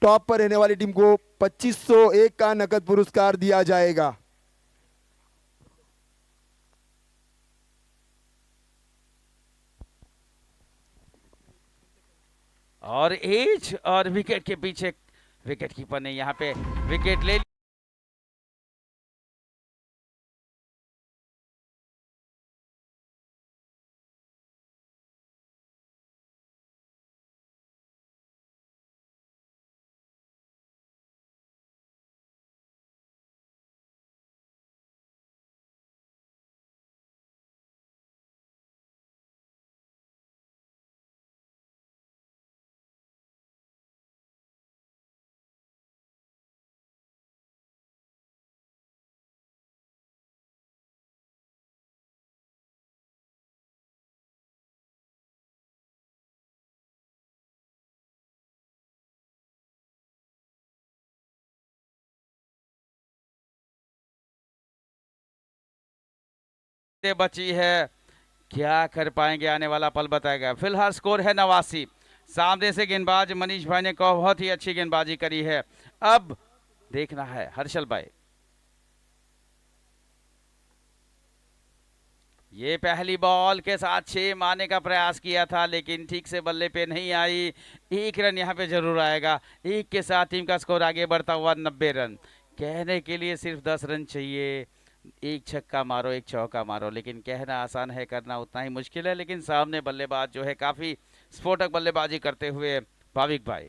टॉप पर रहने वाली टीम को 2501 का नकद पुरस्कार दिया जाएगा। और एज और विकेट के पीछे विकेट कीपर ने यहाँ पे विकेट ले बची है, क्या कर पाएंगे आने वाला पल बताएगा। फिलहाल स्कोर है 89। सामने से गेंदबाज मनीष भाई ने बहुत ही अच्छी गेंदबाजी करी है। अब देखना है हर्षल भाई, ये पहली बॉल के साथ 6 मारने का प्रयास किया था लेकिन ठीक से बल्ले पे नहीं आई। 1 रन यहाँ पे जरूर आएगा। 1 के साथ टीम का स्कोर आगे बढ़ता हुआ 90 रन। कहने के लिए सिर्फ 10 रन चाहिए, 1 छक्का मारो 1 चौका मारो, लेकिन कहना आसान है, करना उतना ही मुश्किल है। लेकिन सामने बल्लेबाज जो है काफी स्फोटक बल्लेबाजी करते हुए भाविक भाई,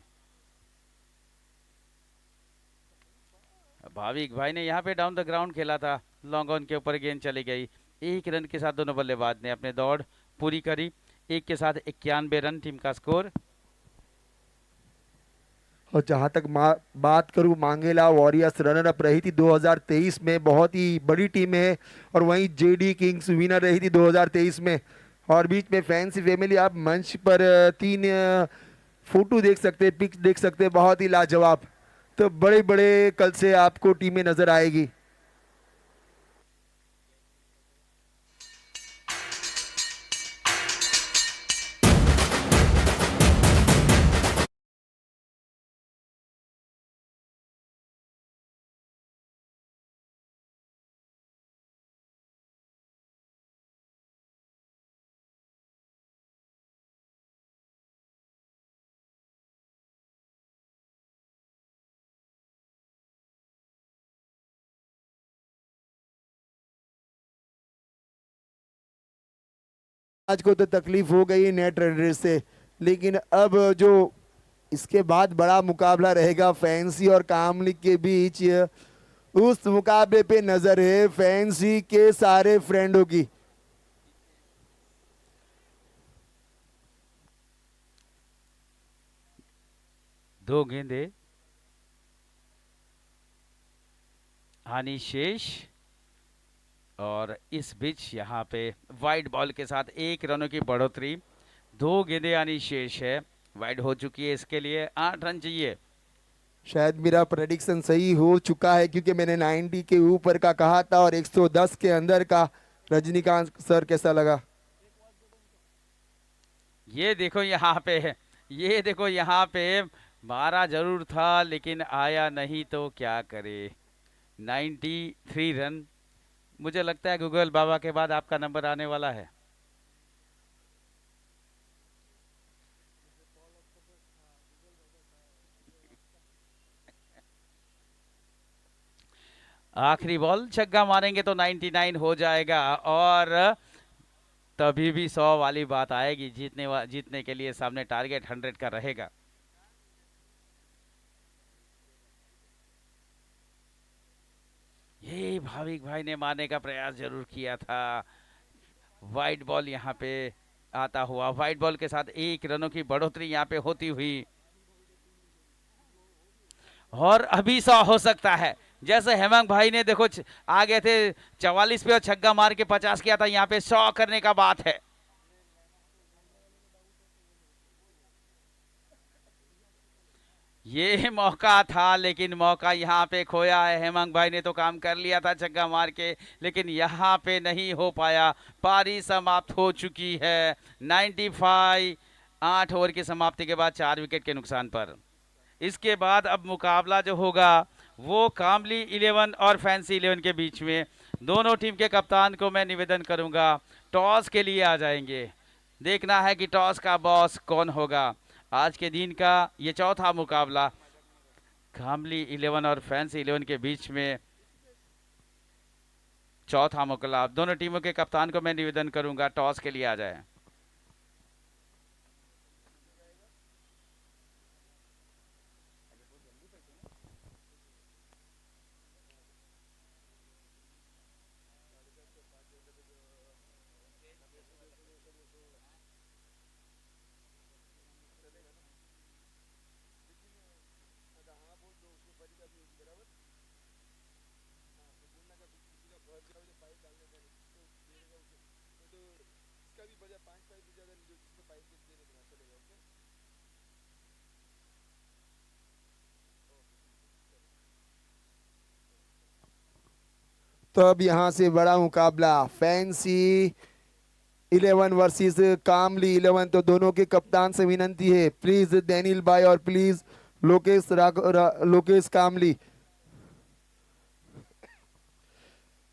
भाविक भाई ने यहाँ पे डाउन द ग्राउंड खेला था, लॉन्ग ऑन के ऊपर गेंद चली गई। 1 रन के साथ दोनों बल्लेबाज ने अपने दौड़ पूरी करी। 1 के साथ 91 रन टीम का स्कोर। और जहां तक बात करूं, मांगेला वॉरियर्स रनर अप रही थी 2023 में, बहुत ही बड़ी टीम है। और वहीं जेडी किंग्स विनर रही थी 2023 में। और बीच में फैंसी फैमिली, आप मंच पर 3 फोटो देख सकते हैं, पिक्स देख सकते हैं, बहुत ही लाजवाब। तो बड़े बड़े कल से आपको टीमें नजर आएगी। आज को तो तकलीफ हो गई नेट रन रेट से, लेकिन अब जो इसके बाद बड़ा मुकाबला रहेगा फैंसी और कामली के बीच, उस मुकाबले पे नजर है फैंसी के सारे फ्रेंडों की। दो गेंदे हानि शेष, और इस बीच यहाँ पे वाइड बॉल के साथ 1 रनों की बढ़ोतरी। 2 गेंदे यानी शेष है, वाइड हो चुकी है, इसके लिए 8 रन चाहिए। शायद मेरा प्रेडिक्शन सही हो चुका है, क्योंकि मैंने 90 के ऊपर का कहा था और 110 के अंदर का। रजनीकांत सर कैसा लगा? ये देखो यहाँ पे है, ये देखो यहाँ पे मारा जरूर था लेकिन आया नहीं, तो क्या करे। 93 रन। मुझे लगता है गूगल बाबा के बाद आपका नंबर आने वाला है। आखिरी बॉल छक्का मारेंगे तो 99 हो जाएगा, और तभी भी 100 वाली बात आएगी। जीतने के लिए सामने टारगेट 100 का रहेगा। ये भाविक भाई ने मारने का प्रयास जरूर किया था। वाइड बॉल यहाँ पे आता हुआ, वाइड बॉल के साथ 1 रनों की बढ़ोतरी यहाँ पे होती हुई, और अभी 100 हो सकता है। जैसे हेमंत भाई ने देखो आ गए थे 44 पे और छक्का मार के 50 किया था, यहाँ पे 100 करने का बात है। ये मौका था लेकिन मौका यहाँ पे खोया है। हेमंत भाई ने तो काम कर लिया था छक्का मार के, लेकिन यहाँ पे नहीं हो पाया। पारी समाप्त हो चुकी है 95। 8 ओवर की समाप्ति के बाद 4 विकेट के नुकसान पर। इसके बाद अब मुकाबला जो होगा वो कामली 11 और फैंसी 11 के बीच में। दोनों टीम के कप्तान को मैं निवेदन करूंगा टॉस के लिए आ जाएंगे। देखना है कि टॉस का बॉस कौन होगा। आज के दिन का ये चौथा मुकाबला कामली 11 और फैंसी 11 के बीच में, चौथा मुकाबला। दोनों टीमों के कप्तान को मैं निवेदन करूंगा टॉस के लिए आ जाए। तो अब यहाँ से बड़ा मुकाबला फैंसी 11 वर्सेस कामली 11। तो दोनों के कप्तान से विनंती है, प्लीज डैनियल भाई और प्लीज लोकेश कामली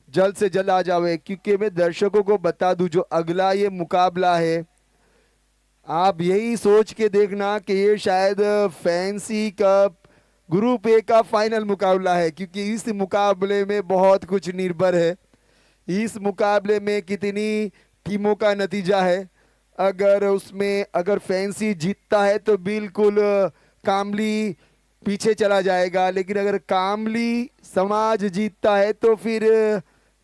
जल्द से जल्द आ जावे, क्योंकि मैं दर्शकों को बता दूं जो अगला ये मुकाबला है, आप यही सोच के देखना कि ये शायद फैंसी कप ग्रुप ए का फाइनल मुकाबला है, क्योंकि इस मुकाबले में बहुत कुछ निर्भर है। इस मुकाबले में कितनी टीमों का नतीजा है। अगर फैंसी जीतता है तो बिल्कुल कामली पीछे चला जाएगा, लेकिन अगर कामली समाज जीतता है तो फिर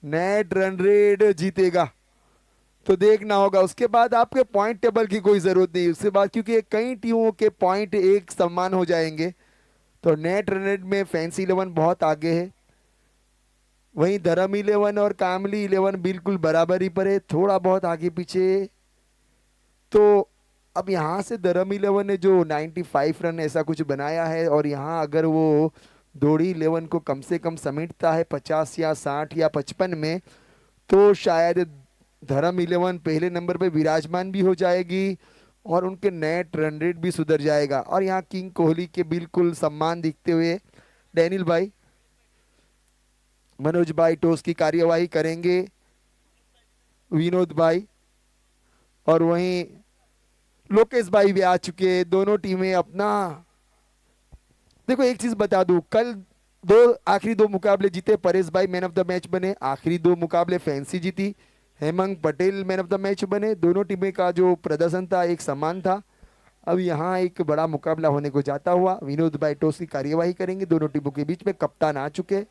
नेट रन रेट जीतेगा। तो देखना होगा। उसके बाद आपके पॉइंट टेबल की कोई जरूरत नहीं उसके बाद, क्योंकि कई टीमों के पॉइंट एक समान हो जाएंगे। तो नेट रन रेट में फैंसी 11 बहुत आगे है, वहीं धर्म 11 और कामली 11 बिल्कुल बराबरी पर है, थोड़ा बहुत आगे पीछे। तो अब यहाँ से धर्म 11 ने जो 95 रन ऐसा कुछ बनाया है, और यहाँ अगर वो दौड़ी 11 को कम से कम समेटता है 50 या 60 या 55 में, तो शायद धर्म 11 पहले नंबर पे विराजमान भी हो जाएगी और उनके नेट रन रेट भी सुधर जाएगा। और यहाँ किंग कोहली के बिल्कुल सम्मान दिखते हुए डैनियल भाई, मनोज भाई टॉस की कार्यवाही करेंगे, विनोद भाई और वहीं लोकेश भाई भी आ चुके हैं। दोनों टीमें अपना, देखो एक चीज बता दूं, कल आखिरी दो मुकाबले जीते, परेश भाई मैन ऑफ द मैच बने। आखिरी 2 मुकाबले फैंसी जीती, Hemang Patel man of the match बने। दोनों टीमें का जो प्रदर्शन था एक समान था। अब यहाँ एक बड़ा मुकाबला होने को जाता हुआ विनोद भाई टॉस की कार्यवाही करेंगे। दोनों टीमों के बीच में कप्तान आ चुके।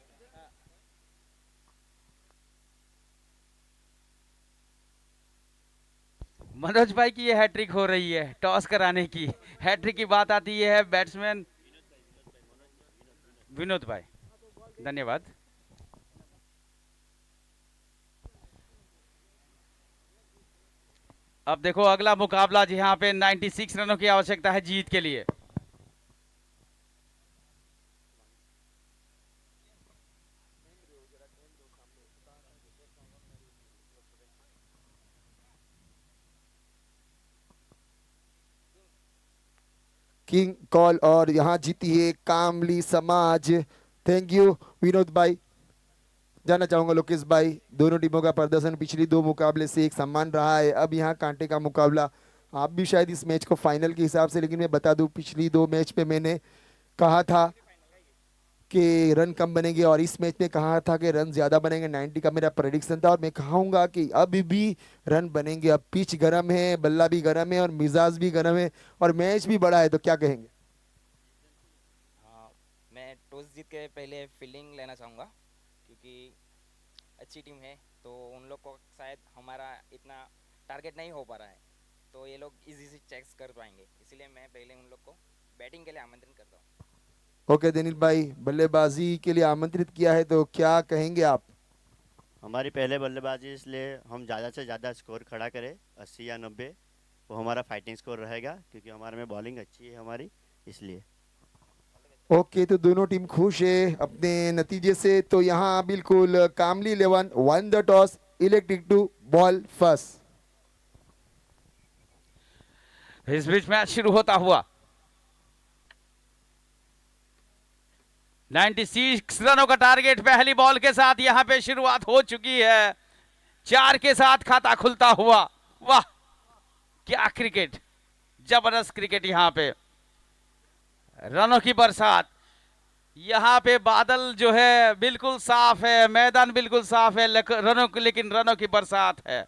मनोज भाई की ये हैट्रिक हो रही है टॉस कराने की। हैट्रिक की बात आती है बैट्समैन विनोद भाई, धन्यवाद। अब देखो अगला मुकाबला जहां पे 96 रनों की आवश्यकता है जीत के लिए। किंग कॉल और यहाँ जीती है कामली समाज। थैंक यू विनोद भाई। जानना चाहूंगा लोकेश भाई, दोनों टीमों का प्रदर्शन पिछली दो मुकाबले से एक समान रहा है। अब यहाँ कांटे का मुकाबला। आप भी शायद इस मैच को फाइनल के हिसाब से, लेकिन मैं बता दूं पिछली दो मैच पे मैंने कहा था कि रन कम बनेंगे और इस मैच में कहा था कि रन ज्यादा बनेंगे। 90 का मेरा प्रेडिक्शन था और मैं कहूंगा कि अभी भी रन बनेंगे। अब पिच गर्म है, बल्ला भी गर्म है और मिजाज भी गर्म है और मैच भी बड़ा है, तो क्या कहेंगे? हाँ, मैं टॉस जीत के पहले फील्डिंग लेना चाहूँगा क्योंकि अच्छी टीम है तो उन लोग को शायद हमारा इतना टारगेट नहीं हो पा रहा है, तो ये लोग इजी से चेक्स कर पाएंगे, इसलिए मैं पहले उन लोग को बैटिंग के लिए आमंत्रण करता हूँ। ओके दिनील भाई, बल्लेबाजी के लिए आमंत्रित किया है तो क्या कहेंगे आप? हमारी पहले बल्लेबाजी, इसलिए हम ज़्यादा से ज़्यादा स्कोर खड़ा करें 80 या 90। वो हमारा फाइटिंग स्कोर रहेगा क्योंकि हमारे में बॉलिंग अच्छी है हमारी, इसलिए। ओके, तो दोनों टीम खुश है अपने नतीजे से। तो यहाँ बिल्कुल कामली 11 one the toss, electric to ball first. इस बीच मैच शुरू होता हुआ 96 रनों का टारगेट पहली बॉल के साथ यहां पे शुरुआत हो चुकी है। 4 के साथ खाता खुलता हुआ। वाह क्या क्रिकेट, जबरदस्त क्रिकेट। यहां पे रनों की बरसात। यहां पे बादल जो है बिल्कुल साफ है, मैदान बिल्कुल साफ है, लेकिन रनों की बरसात है।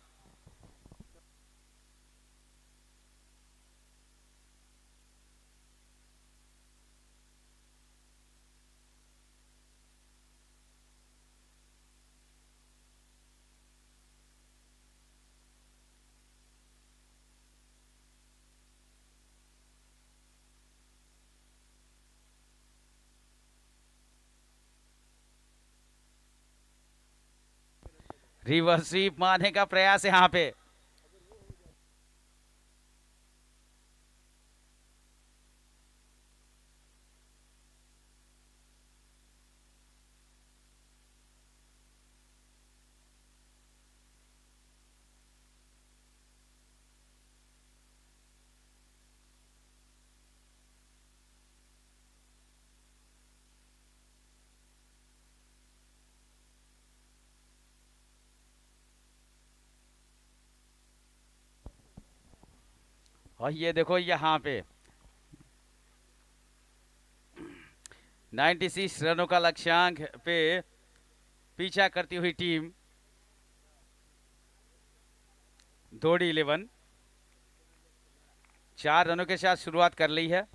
रिवर्स स्वीप मारने का प्रयास यहां पे। और ये देखो यहां पे 96 रनों का लक्ष्यांक पे पीछा करती हुई टीम दौड़ी 11 4 रनों के साथ शुरुआत कर ली है।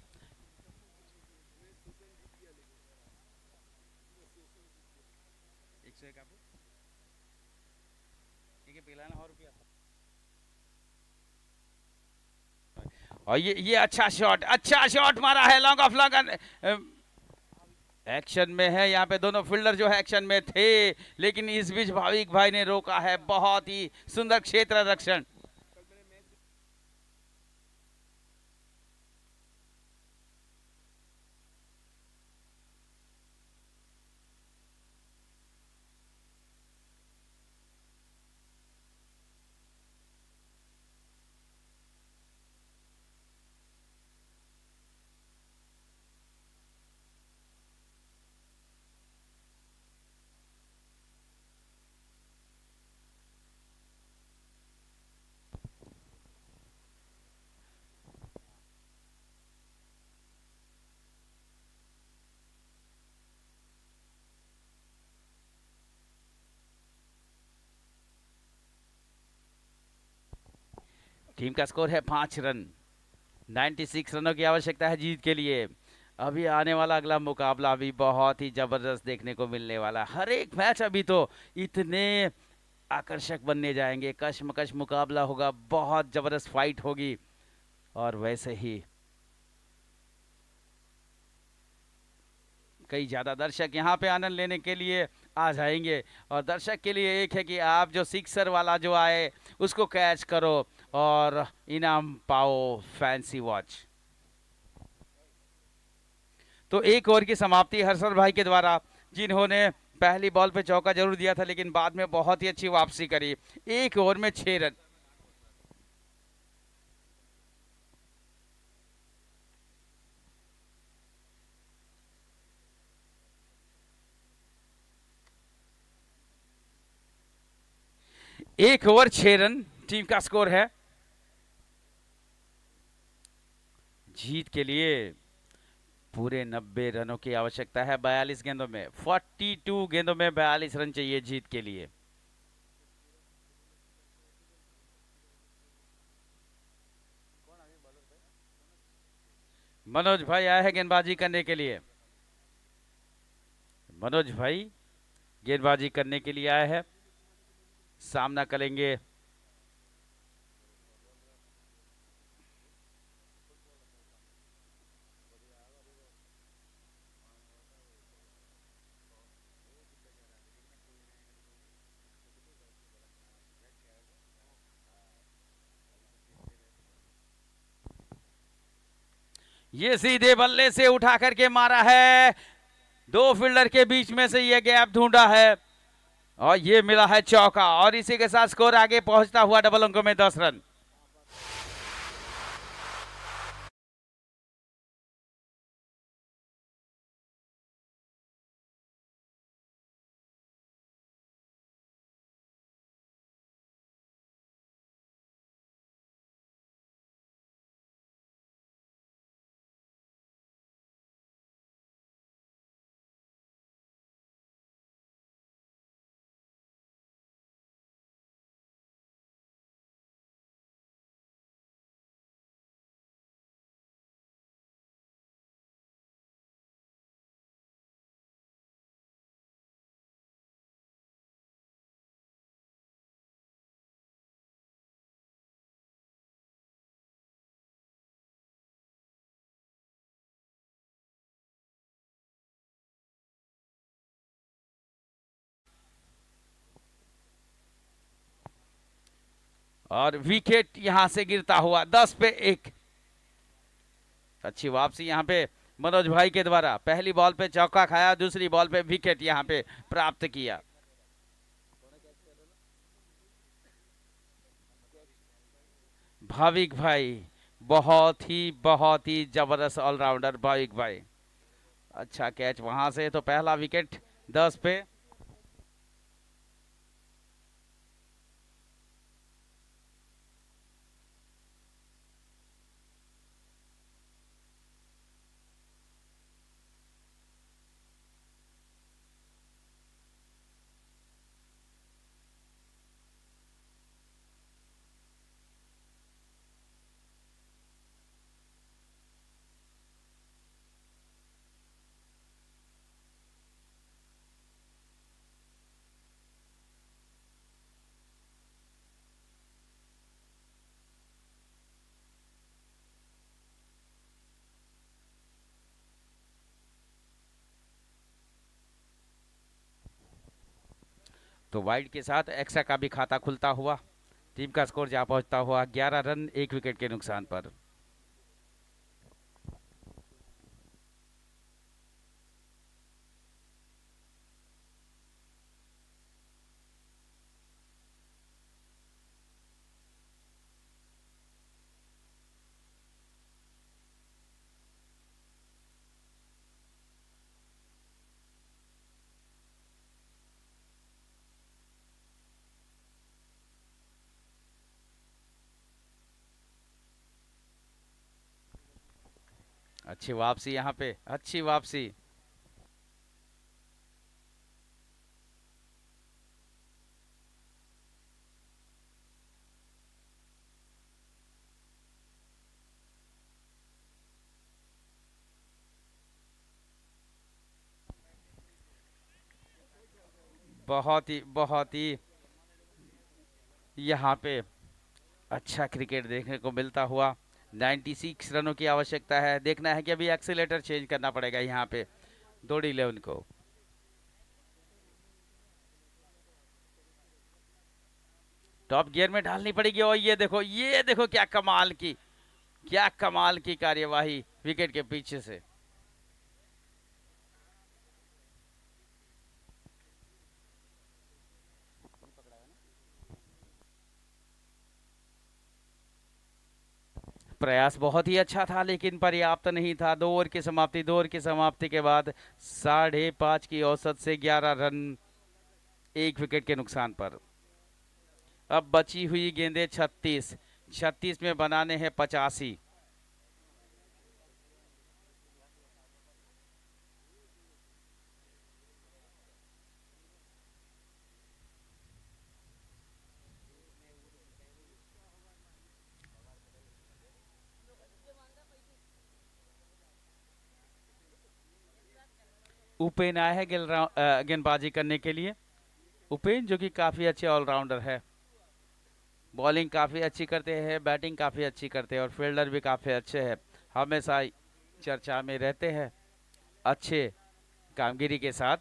और ये अच्छा शॉट मारा है, लॉन्ग ऑफ लॉन्ग एक्शन में है। यहाँ पे दोनों फील्डर जो है एक्शन में थे, लेकिन इस बीच भाविक भाई ने रोका है। बहुत ही सुंदर क्षेत्र रक्षण। टीम का स्कोर है 5 रन। 96 रनों की आवश्यकता है जीत के लिए। अभी आने वाला अगला मुकाबला भी बहुत ही जबरदस्त देखने को मिलने वाला। हर एक मैच अभी तो इतने आकर्षक बनने जाएंगे, कशमकश मुकाबला होगा, बहुत जबरदस्त फाइट होगी। और वैसे ही कई ज़्यादा दर्शक यहाँ पे आनंद लेने के लिए आ जाएंगे। और दर्शक के लिए एक है कि आप जो सिक्सर वाला जो आए उसको कैच करो और इनाम पाओ फैंसी वॉच। तो एक ओवर की समाप्ति हर्षद भाई के द्वारा, जिन्होंने पहली बॉल पे चौका जरूर दिया था लेकिन बाद में बहुत ही अच्छी वापसी करी। एक ओवर में 6 रन। एक ओवर 6 रन टीम का स्कोर है। जीत के लिए पूरे 90 रनों की आवश्यकता है। 42 गेंदों में 42 गेंदों में 42 रन चाहिए जीत के लिए। मनोज भाई आए हैं गेंदबाजी करने के लिए। मनोज भाई गेंदबाजी करने के लिए आए हैं। सामना करेंगे ये सीधे बल्ले से उठा करके मारा है। दो फील्डर के बीच में से ये गैप ढूंढा है और ये मिला है चौका। और इसी के साथ स्कोर आगे पहुंचता हुआ डबल अंकों में 10 रन। और विकेट यहां से गिरता हुआ 10 पे 1। अच्छी वापसी यहां पे मनोज भाई के द्वारा। पहली बॉल पे चौका खाया, दूसरी बॉल पे विकेट यहां पे प्राप्त किया। भाविक भाई बहुत ही जबरदस्त ऑलराउंडर भाविक भाई। अच्छा कैच वहां से, तो पहला विकेट 10 पे। तो वाइड के साथ एक्स्ट्रा का भी खाता खुलता हुआ। टीम का स्कोर जा पहुंचता हुआ 11 रन 1 विकेट के नुकसान पर। अच्छी वापसी यहाँ पे, अच्छी वापसी। बहुत ही यहाँ पे अच्छा क्रिकेट देखने को मिलता हुआ। 96 रनों की आवश्यकता है। देखना है कि अभी एक्सीलेटर चेंज करना पड़ेगा यहाँ पे दौड़ी 11 को। टॉप गियर में डालनी पड़ेगी। और ये देखो क्या कमाल की कार्यवाही विकेट के पीछे से। प्रयास बहुत ही अच्छा था लेकिन पर्याप्त नहीं था। 2 ओवर की समाप्ति के बाद 5.5 की औसत से 11 रन 1 विकेट के नुकसान पर। अब बची हुई गेंदें 36 में बनाने हैं 85। उपेन आया है गेंदबाजी करने के लिए। उपेन जो कि काफी अच्छे ऑलराउंडर है, बॉलिंग काफी अच्छी करते हैं, बैटिंग काफी अच्छी करते हैं और फील्डर भी काफी अच्छे हैं। हमेशा चर्चा में रहते हैं अच्छे कामगिरी के साथ।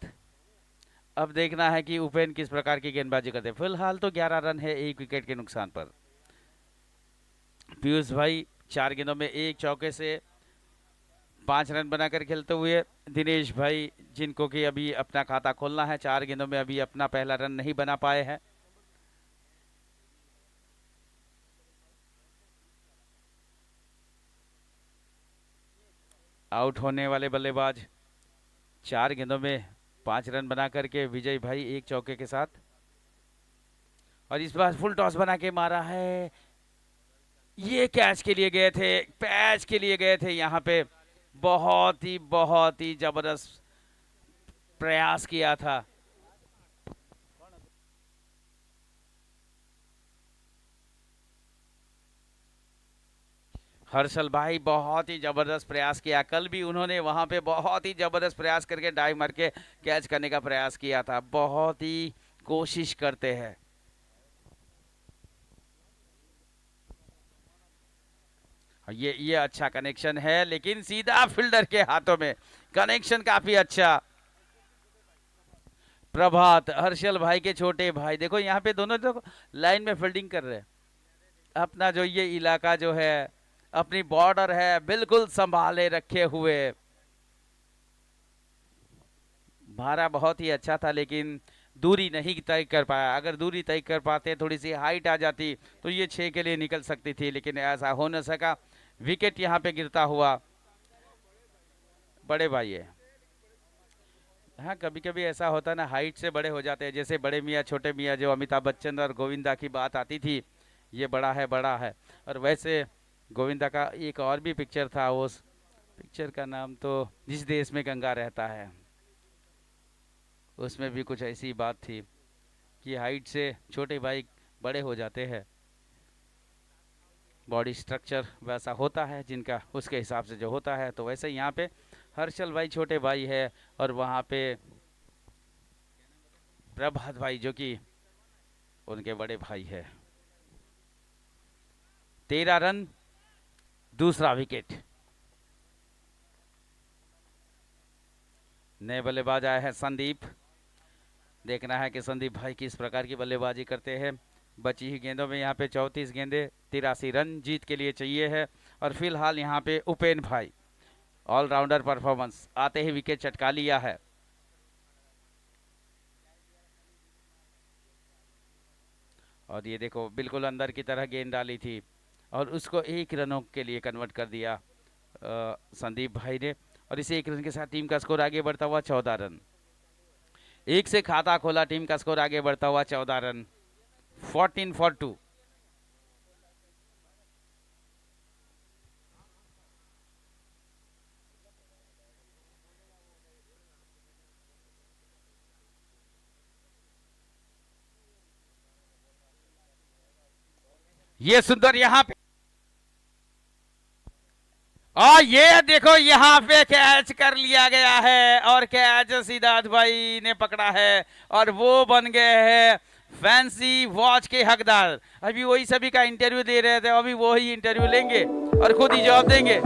अब देखना है कि उपेन किस प्रकार की गेंदबाजी करते हैं। फिलहाल तो 11 रन है 1 विकेट के नुकसान पर। पीयूष भाई 4 गेंदों में 1 चौके से 5 रन बनाकर खेलते हुए। दिनेश भाई जिनको कि अभी अपना खाता खोलना है, 4 गेंदों में अभी अपना पहला रन नहीं बना पाए हैं। आउट होने वाले बल्लेबाज 4 गेंदों में 5 रन बना करके विजय भाई 1 चौके के साथ। और इस बार फुल टॉस बना के मारा है। ये कैच के लिए गए थे, पैच के लिए गए थे यहाँ पे। बहुत ही जबरदस्त प्रयास किया था। हर्षल भाई बहुत ही जबरदस्त प्रयास किया। कल भी उन्होंने वहां पे बहुत ही जबरदस्त प्रयास करके डाइव मार के कैच करने का प्रयास किया था। बहुत ही कोशिश करते हैं। ये अच्छा कनेक्शन है लेकिन सीधा फील्डर के हाथों में। कनेक्शन काफी अच्छा। प्रभात हर्षल भाई के छोटे भाई, देखो यहाँ पे दोनों तो लाइन में फील्डिंग कर रहे हैं। अपना जो ये इलाका जो है, अपनी बॉर्डर है, बिल्कुल संभाले रखे हुए। भारा बहुत ही अच्छा था लेकिन दूरी नहीं तय कर पाया। अगर दूरी तय कर पाते, थोड़ी सी हाइट आ जाती तो ये 6 के लिए निकल सकती थी, लेकिन ऐसा हो न सका। विकेट यहाँ पे गिरता हुआ। बड़े भाई है, हाँ कभी कभी ऐसा होता है ना, हाइट से बड़े हो जाते हैं। जैसे बड़े मियाँ छोटे मियाँ, जो अमिताभ बच्चन और गोविंदा की बात आती थी, ये बड़ा है बड़ा है। और वैसे गोविंदा का एक और भी पिक्चर था, उस पिक्चर का नाम तो जिस देश में गंगा रहता है, उसमें भी कुछ ऐसी बात थी कि हाइट से छोटे भाई बड़े हो जाते हैं। बॉडी स्ट्रक्चर वैसा होता है जिनका, उसके हिसाब से जो होता है। तो वैसे यहाँ पे हर्षल भाई छोटे भाई है और वहाँ पे प्रभात भाई जो कि उनके बड़े भाई है। 13 रन, दूसरा विकेट। नए बल्लेबाज आए हैं संदीप। देखना है कि संदीप भाई किस प्रकार की बल्लेबाजी करते हैं। बची हुई गेंदों में यहाँ पे 34 गेंदे, 83 रन जीत के लिए चाहिए है। और फिलहाल यहाँ पे उपेन भाई ऑलराउंडर परफॉर्मेंस, आते ही विकेट चटका लिया है। और ये देखो बिल्कुल अंदर की तरह गेंद डाली थी और उसको 1 रनों के लिए कन्वर्ट कर दिया संदीप भाई ने। और इस 1 रन के साथ टीम का स्कोर आगे बढ़ता हुआ 14 रन। 1 से खाता खोला, टीम का स्कोर आगे बढ़ता हुआ 14 रन, 14 फॉर 2। ये सुंदर यहाँ पे और ये देखो यहाँ पे कैच कर लिया गया है और कैच सिद्धार्थ भाई ने पकड़ा है और वो बन गए हैं फैंसी वॉच के हकदार। अभी वही सभी का इंटरव्यू दे रहे थे, अभी वही इंटरव्यू लेंगे और खुद ही जवाब देंगे।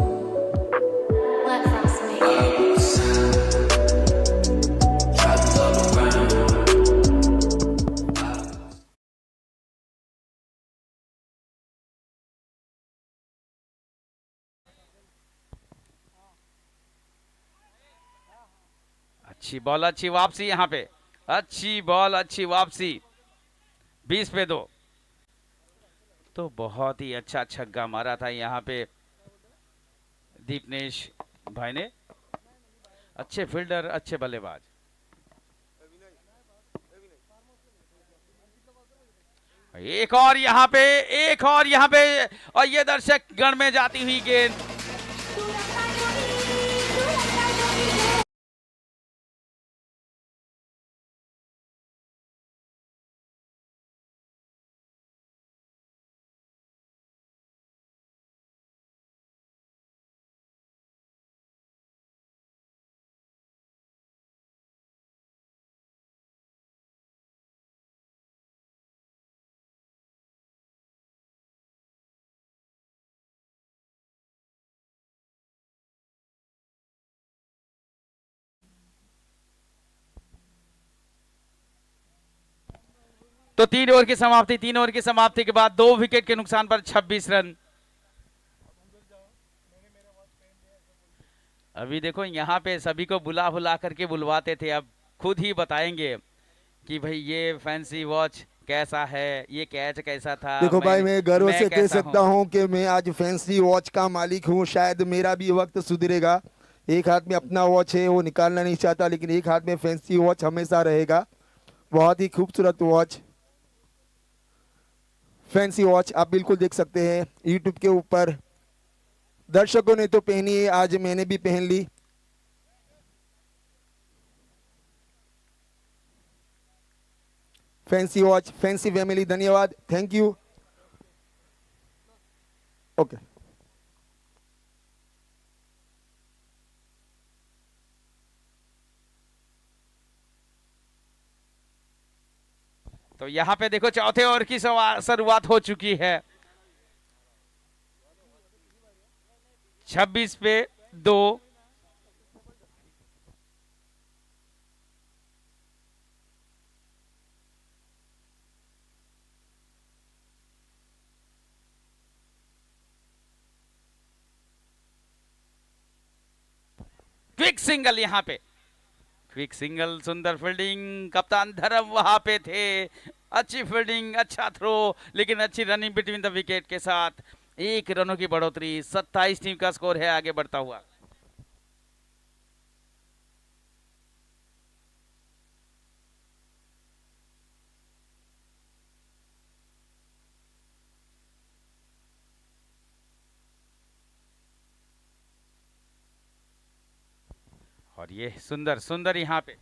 अच्छी बॉल, अच्छी वापसी यहाँ पे, अच्छी बॉल, अच्छी वापसी, 20 पे 2। तो बहुत ही अच्छा छक्का मारा था यहाँ पे दीपनेश भाई ने। अच्छे फील्डर, अच्छे बल्लेबाज। एक और यहाँ पे, एक और यहाँ पे, और ये दर्शक गण में जाती हुई गेंद। तो 3 ओवर की समाप्ति, 3 ओवर की समाप्ति के बाद 2 विकेट के नुकसान पर 26 रन। अभी देखो यहाँ पे सभी को बुला बुला करके बुलवाते थे, अब खुद ही बताएंगे कि भाई ये फैंसी वॉच कैसा है, ये कैच कैसा था। देखो भाई, मैं गर्व से कह कैसा सकता हूँ कि मैं आज फैंसी वॉच का मालिक हूँ। शायद मेरा भी वक्त सुधरेगा। एक हाथ में अपना वॉच है, वो निकालना नहीं चाहता, लेकिन एक हाथ में फैंसी वॉच हमेशा रहेगा। बहुत ही खूबसूरत वॉच, फैंसी वॉच आप बिल्कुल देख सकते हैं यूट्यूब के ऊपर। दर्शकों ने तो पहनी है, आज मैंने भी पहन ली। फैंसी वॉच, फैंसी फैमिली, धन्यवाद, थैंक यू। ओके। तो यहाँ पे देखो चौथे ओवर की शुरुआत हो चुकी है। 26 पे 2। क्विक सिंगल यहाँ पे, क्विक सिंगल, सुंदर फील्डिंग, कप्तान धर्म वहां पे थे। अच्छी फील्डिंग, अच्छा थ्रो, लेकिन अच्छी रनिंग बिटवीन द विकेट के साथ 1 रनों की बढ़ोतरी। 27 टीम का स्कोर है आगे बढ़ता हुआ। और ये सुंदर सुंदर यहाँ पे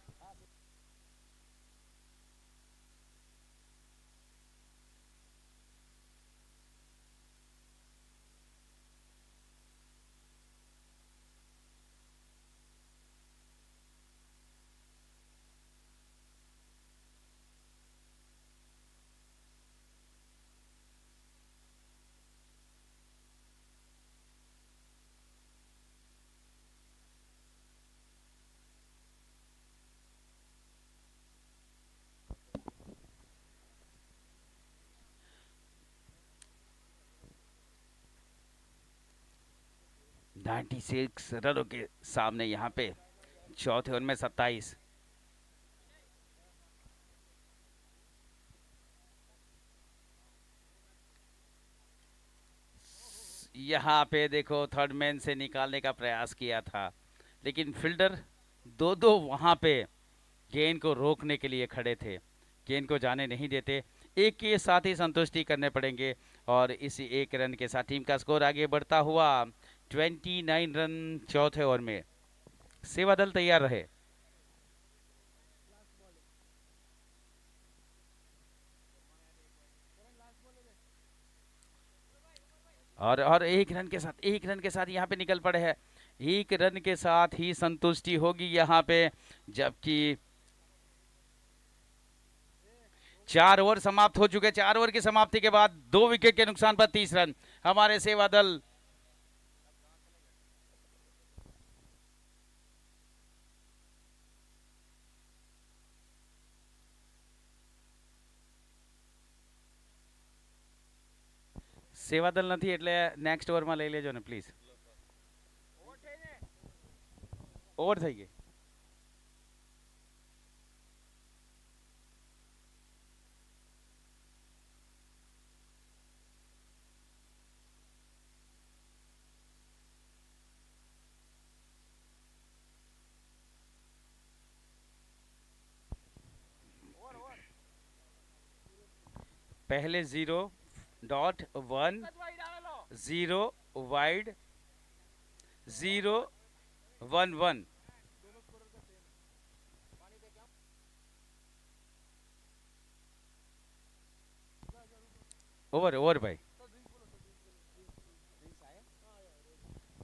नाइन्टी 96 रनों के सामने यहाँ पे चौथे ओवर में 27। यहाँ पे देखो थर्ड मैन से निकालने का प्रयास किया था, लेकिन फील्डर दो दो वहाँ पे गेंद को रोकने के लिए खड़े थे, गेंद को जाने नहीं देते। एक के साथ ही संतुष्टि करने पड़ेंगे और इसी 1 रन के साथ टीम का स्कोर आगे बढ़ता हुआ 29 रन चौथे ओवर में। सेवा दल तैयार रहे। और एक रन के साथ यहाँ पे निकल पड़े हैं। एक रन के साथ ही संतुष्टि होगी यहाँ पे, जबकि 4 ओवर समाप्त हो चुके। 4 ओवर की समाप्ति के बाद 2 विकेट के नुकसान पर 30 रन हमारे सेवा दल। સેવા દલ નથી એટલે નેક્સ્ટ ઓવરમાં લઈ લેજો ને પ્લીઝ. ઓવર થઈ ગઈ. पहले 0.1 0 वाइड 0-1-1 ओवर भाई।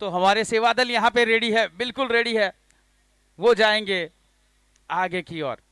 तो हमारे सेवा दल यहाँ पे रेडी है, बिल्कुल रेडी है। वो जाएंगे आगे की ओर।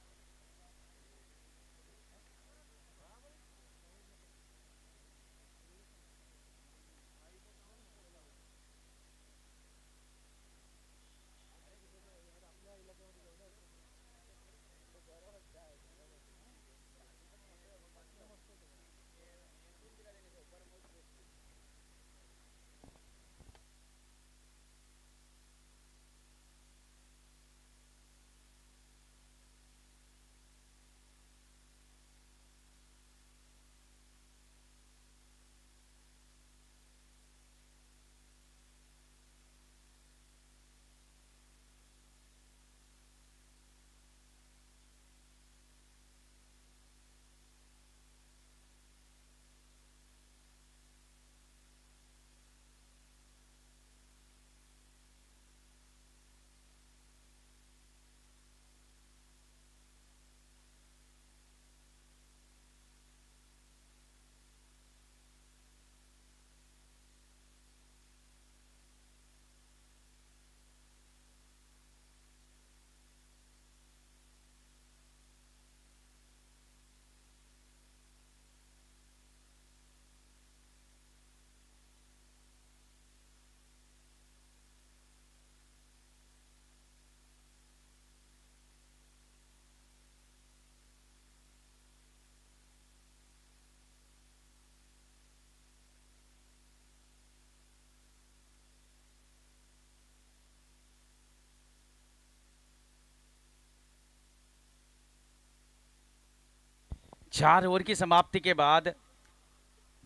चार ओवर की समाप्ति के बाद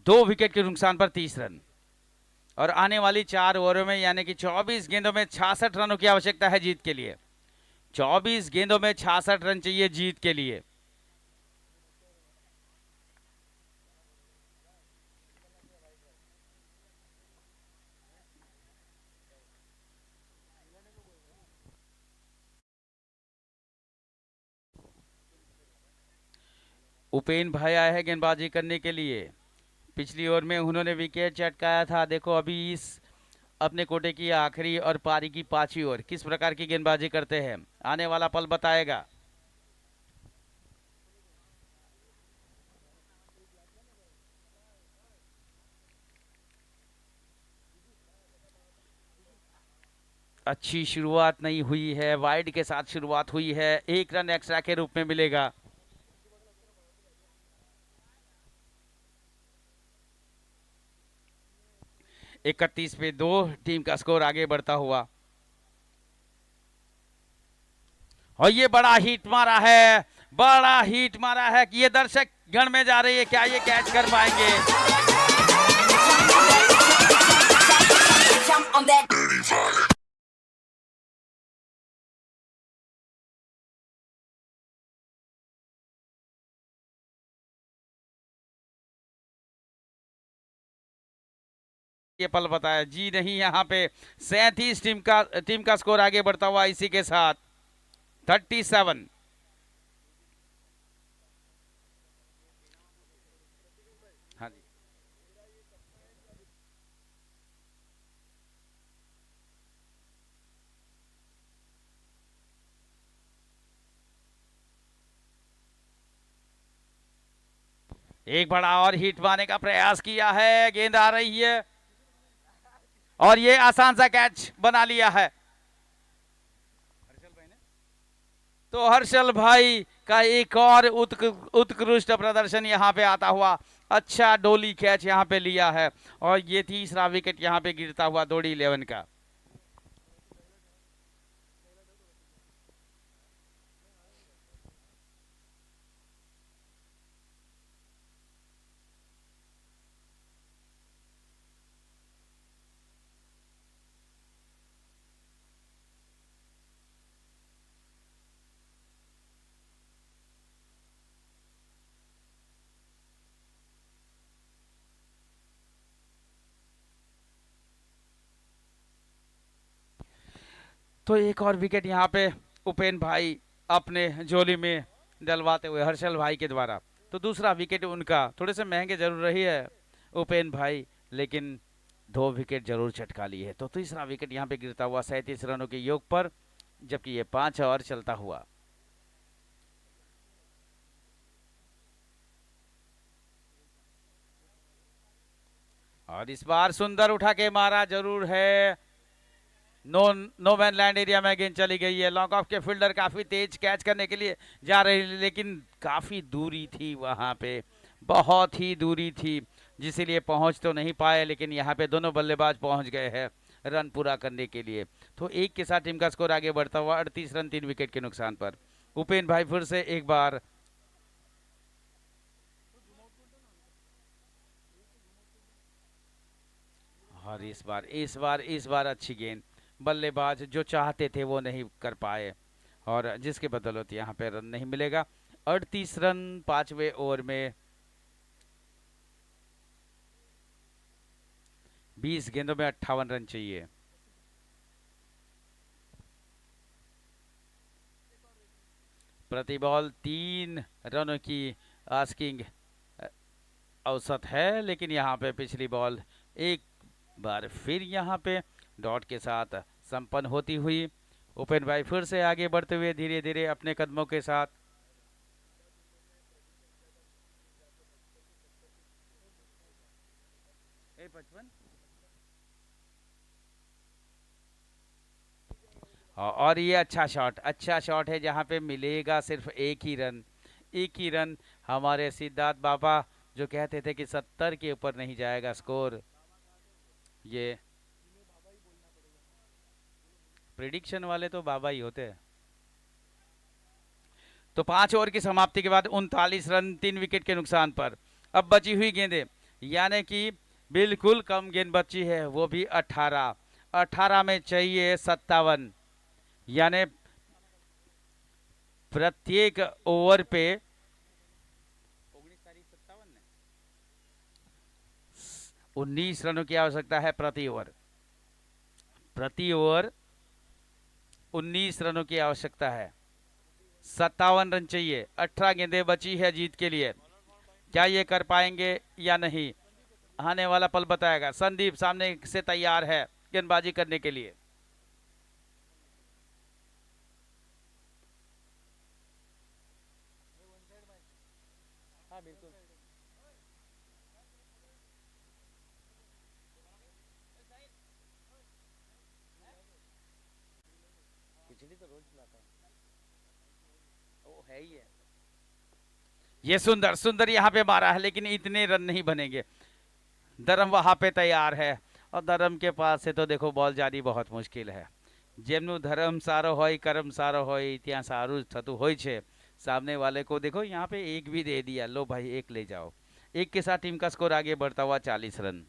2 विकेट के नुकसान पर 30 रन और आने वाली 4 ओवरों में यानी कि 24 गेंदों में 66 रनों की आवश्यकता है जीत के लिए। 24 गेंदों में 66 रन चाहिए जीत के लिए। उपेन भाई आए हैं गेंदबाजी करने के लिए। पिछली ओवर में उन्होंने विकेट चटकाया था। देखो अभी इस अपने कोटे की आखिरी और पारी की 5वीं ओवर किस प्रकार की गेंदबाजी करते हैं, आने वाला पल बताएगा। अच्छी शुरुआत नहीं हुई है, वाइड के साथ शुरुआत हुई है। 1 रन एक्स्ट्रा के रूप में मिलेगा। इकतीस पे 2 टीम का स्कोर आगे बढ़ता हुआ। और ये बड़ा हिट मारा है, बड़ा हिट मारा है कि ये दर्शक गण में जा रही है, क्या ये कैच कर पाएंगे? ये पल बताया जी नहीं। यहाँ पे 37 टीम का स्कोर आगे बढ़ता हुआ इसी के साथ 37। हाँ जी, एक बड़ा और हिट मारने का प्रयास किया है, गेंद आ रही है और ये आसान सा कैच बना लिया है। तो हर्षल भाई का एक और उत्कृष्ट प्रदर्शन यहाँ पे आता हुआ, अच्छा डोली कैच यहाँ पे लिया है और ये तीसरा विकेट यहाँ पे गिरता हुआ दौड़ी 11 का। तो एक और विकेट यहाँ पे उपेन भाई अपने झोली में डलवाते हुए हर्षल भाई के द्वारा। तो दूसरा विकेट उनका, थोड़े से महंगे जरूर रही है उपेन भाई, लेकिन 2 विकेट जरूर चटका लिए है। तो तीसरा विकेट यहाँ पे गिरता हुआ 37 रनों के योग पर, जबकि ये 5 ओवर चलता हुआ। और इस बार सुंदर उठा के मारा जरूर है, नो मैन लैंड एरिया में गेंद चली गई है। लॉन्ग ऑफ के फील्डर काफी तेज कैच करने के लिए जा रहे हैं, लेकिन काफी दूरी थी वहां पे, बहुत ही दूरी थी, जिसलिए पहुंच तो नहीं पाए। लेकिन यहाँ पे दोनों बल्लेबाज पहुंच गए हैं रन पूरा करने के लिए। तो एक के साथ टीम का स्कोर आगे बढ़ता हुआ 38 रन 3 विकेट के नुकसान पर। उपेन भाई फिर से एक बार और इस बार अच्छी गेंद, बल्लेबाज जो चाहते थे वो नहीं कर पाए और जिसके बदौलत यहाँ पे रन नहीं मिलेगा। 38 रन 5वें ओवर में 20 गेंदों में 58 रन चाहिए। प्रति बॉल 3 रनों की आस्किंग औसत है, लेकिन यहाँ पे पिछली बॉल एक बार फिर यहाँ पे डॉट के साथ संपन्न होती हुई। उपेन भाई फिर से आगे बढ़ते हुए धीरे धीरे अपने कदमों के साथ। और ये अच्छा शॉट है, जहाँ पे मिलेगा सिर्फ एक ही रन। हमारे सिद्धार्थ बाबा जो कहते थे कि 70 के ऊपर नहीं जाएगा स्कोर, ये प्रिडिक्शन वाले तो बाबा ही होते हैं। तो 5 ओवर की समाप्ति के बाद 39 रन 3 विकेट के नुकसान पर। अब बची हुई गेंदें, यानी कि बिल्कुल कम गेंद बची है, वो भी 18 में चाहिए 57, यानी प्रत्येक ओवर पे 19 रनों की आवश्यकता है प्रति ओवर 19 रनों की आवश्यकता है। 57 रन चाहिए, 18 गेंदें बची है जीत के लिए। क्या ये कर पाएंगे या नहीं, आने वाला पल बताएगा। संदीप सामने से तैयार है गेंदबाजी करने के लिए। हाँ बिल्कुल। बिजली तो रोज लाता हूँ, वो है ही है। ये सुंदर यहाँ पे मारा है, लेकिन इतने रन नहीं बनेंगे। धर्म वहां पे तैयार है और धर्म के पास से तो देखो बॉल जानी बहुत मुश्किल है। જેમનું ધર્મ સારો હોય, कर्म सारो હોય, ત્યાં સારું થતું હોય છે। सामने वाले को देखो यहाँ पे एक भी दे दिया, लो भाई एक ले जाओ। एक के साथ टीम का स्कोर आगे बढ़ता हुआ 40 रन।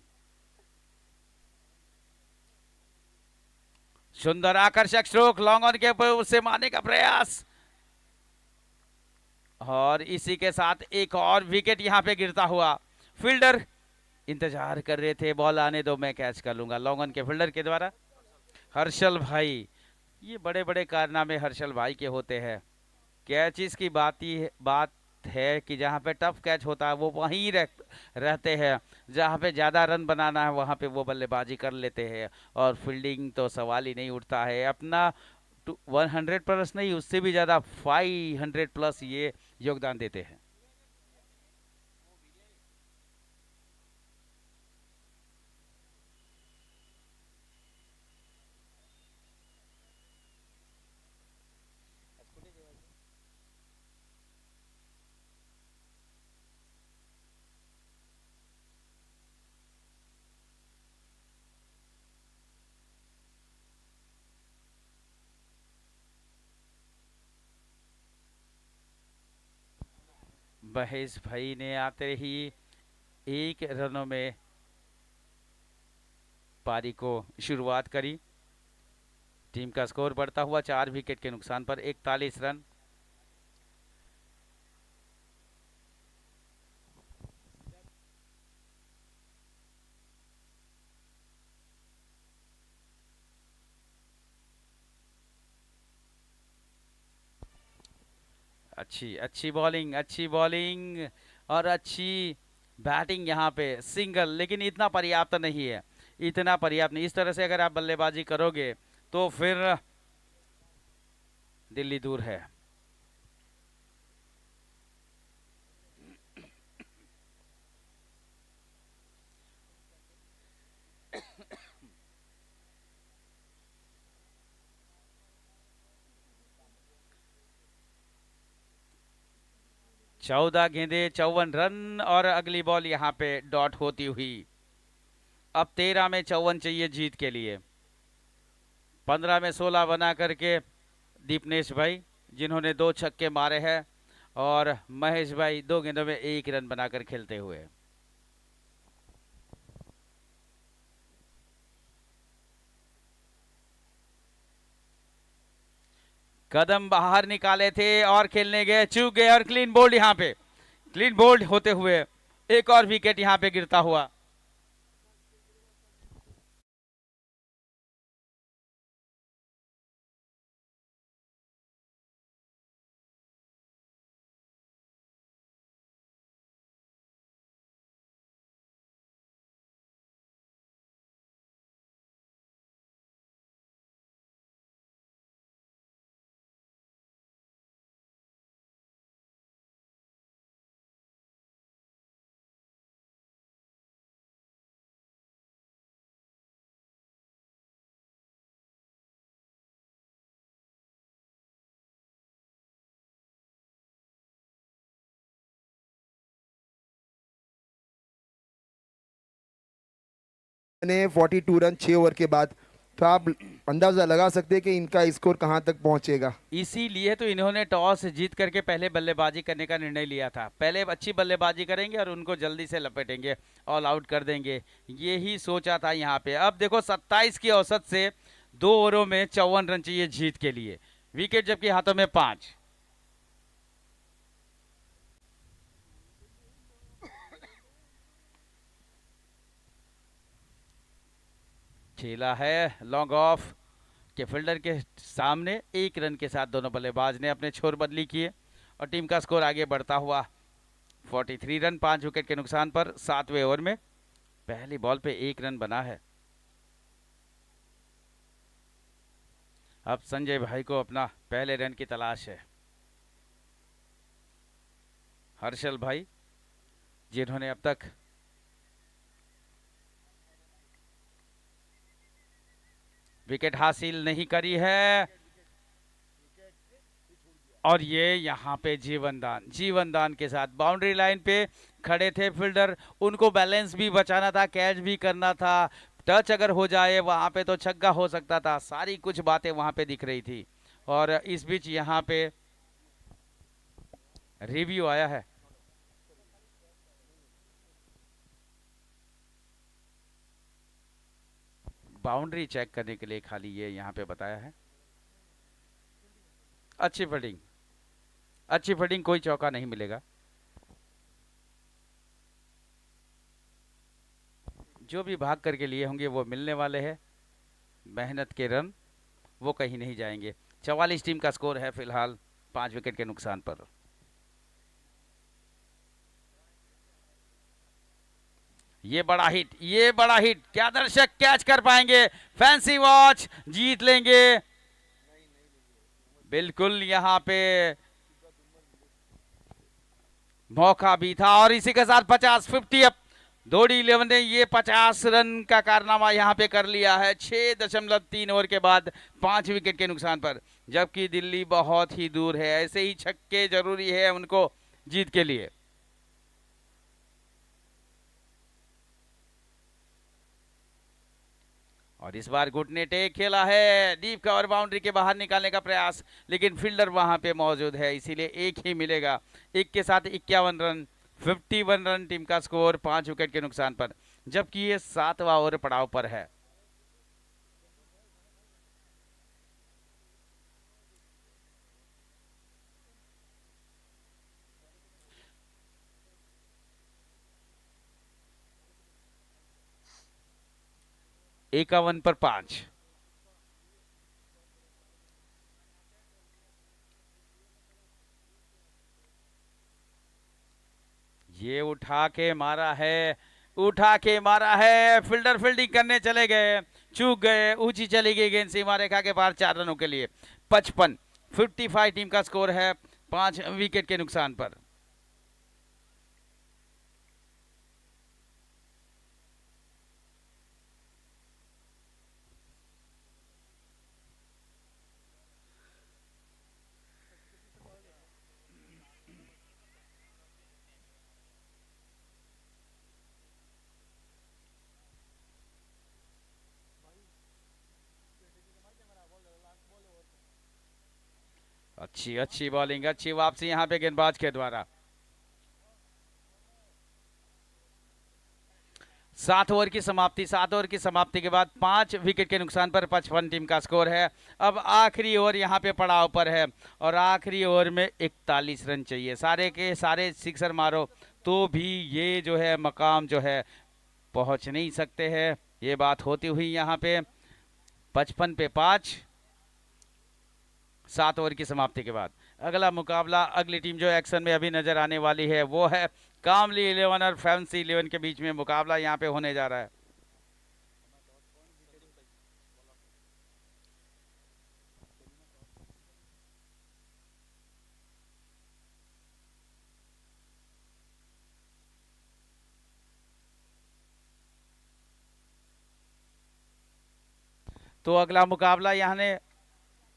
सुंदर आकर्षक स्ट्रोक, लॉन्ग ऑन के ऊपर उससे मारने का प्रयास और इसी के साथ एक और विकेट यहाँ पे गिरता हुआ। फील्डर इंतजार कर रहे थे, बॉल आने दो मैं कैच कर लूंगा, लॉन्ग ऑन के फील्डर के द्वारा। हर्षल भाई, ये बड़े बड़े कारनामे हर्षल भाई के होते हैं। कैचेस की बात है कि जहाँ पे टफ कैच होता है वो वहीं रहते हैं, जहाँ पे ज़्यादा रन बनाना है वहाँ पे वो बल्लेबाजी कर लेते हैं और फील्डिंग तो सवाल ही नहीं उठता है। अपना 100 प्लस नहीं, उससे भी ज़्यादा 500 प्लस ये योगदान देते हैं। महेश भाई ने आते ही 1 रनों में पारी को शुरुआत करी। टीम का स्कोर बढ़ता हुआ 4 विकेट के नुकसान पर 41 रन। अच्छी बॉलिंग और अच्छी बैटिंग यहाँ पे सिंगल, लेकिन इतना पर्याप्त नहीं है, इतना पर्याप्त नहीं। इस तरह से अगर आप बल्लेबाजी करोगे तो फिर दिल्ली दूर है। चौदह गेंदे 54 रन और अगली बॉल यहाँ पे डॉट होती हुई। अब 13 में 54 चाहिए जीत के लिए। 15 में 16 बना करके दीपनेश भाई, जिन्होंने 2 छक्के मारे हैं, और महेश भाई 2 गेंदों में 1 रन बनाकर खेलते हुए। कदम बाहर निकाले थे और खेलने गए, चूक गए और क्लीन बोल्ड। यहाँ पे क्लीन बोल्ड होते हुए एक और विकेट यहाँ पे गिरता हुआ। ने 42 रन 6 ओवर के बाद, तो आप अंदाजा लगा सकते हैं कि इनका स्कोर कहां तक पहुंचेगा। इसीलिए तो इन्होंने टॉस जीत करके पहले बल्लेबाजी करने का निर्णय लिया था। पहले अच्छी बल्लेबाजी करेंगे और उनको जल्दी से लपेटेंगे, ऑल आउट कर देंगे, यही सोचा था यहाँ पे। अब देखो 27 की औसत से 2 ओवरों में 54 रन चाहिए जीत के लिए, विकेट जबकि हाथों में 5। खेला है लॉन्ग ऑफ के फील्डर के सामने, 1 रन के साथ दोनों बल्लेबाज ने अपने छोर बदली किए और टीम का स्कोर आगे बढ़ता हुआ 43 रन 5 विकेट के नुकसान पर 7वें ओवर में। पहली बॉल पे 1 रन बना है। अब संजय भाई को अपना पहले रन की तलाश है। हर्षल भाई, जिन्होंने अब तक विकेट हासिल नहीं करी है, और ये यहाँ पे जीवन दान के साथ बाउंड्री लाइन पे खड़े थे फील्डर, उनको बैलेंस भी बचाना था, कैच भी करना था। टच अगर हो जाए वहां पे तो छक्का हो सकता था। सारी कुछ बातें वहां पे दिख रही थी। और इस बीच यहाँ पे रिव्यू आया है। बाउंड्री चेक करने के लिए खाली ये यहाँ पे बताया है। अच्छी फील्डिंग, कोई चौका नहीं मिलेगा। जो भी भाग करके लिए होंगे वो मिलने वाले हैं। मेहनत के रन वो कहीं नहीं जाएंगे। 44 टीम का स्कोर है फिलहाल 5 विकेट के नुकसान पर। ये बड़ा हिट, क्या दर्शक कैच कर पाएंगे? फैंसी वॉच जीत लेंगे बिल्कुल। यहाँ पे मौका भी था और इसी के साथ 50 अब दौड़ी 11 ने ये 50 रन का कारनामा यहाँ पे कर लिया है 6.3 ओवर के बाद 5 विकेट के नुकसान पर। जबकि दिल्ली बहुत ही दूर है। ऐसे ही छक्के जरूरी है उनको जीत के लिए। और इस बार गुड ने टेक खेला है, डीप कवर बाउंड्री के बाहर निकालने का प्रयास, लेकिन फील्डर वहां पे मौजूद है, इसीलिए एक ही मिलेगा। एक के साथ 51 रन, 51 रन टीम का स्कोर 5 विकेट के नुकसान पर, जबकि ये 7वां ओवर पड़ाव पर है। इक्यावन पर 5। ये उठा के मारा है, उठा के मारा है, फील्डर फील्डिंग करने चले गए, चूक गए, ऊंची चली गई गेंद सीमा रेखा के पार 4 रनों के लिए। 55 टीम का स्कोर है 5 विकेट के नुकसान पर। अच्छी अच्छी बॉलिंग, अच्छी वापसी यहां पे गेंदबाज के द्वारा। 7 ओवर की समाप्ति, 7 ओवर की समाप्ति के बाद 5 विकेट के नुकसान पर 55 टीम का स्कोर है। अब आखिरी ओवर यहां पे पड़ाव पर है और आखिरी ओवर में 41 रन चाहिए, सारे के सारे सिक्सर मारो तो भी ये जो है मकाम जो है पहुंच नहीं सकते हैं। ये बात होती हुई यहां पे 55 पे 5, 7 ओवर की समाप्ति के बाद अगला मुकाबला, अगली टीम जो एक्शन में अभी नजर आने वाली है वो है कामली 11 और फैंसी 11 के बीच में मुकाबला यहां पे होने जा रहा है। तो अगला मुकाबला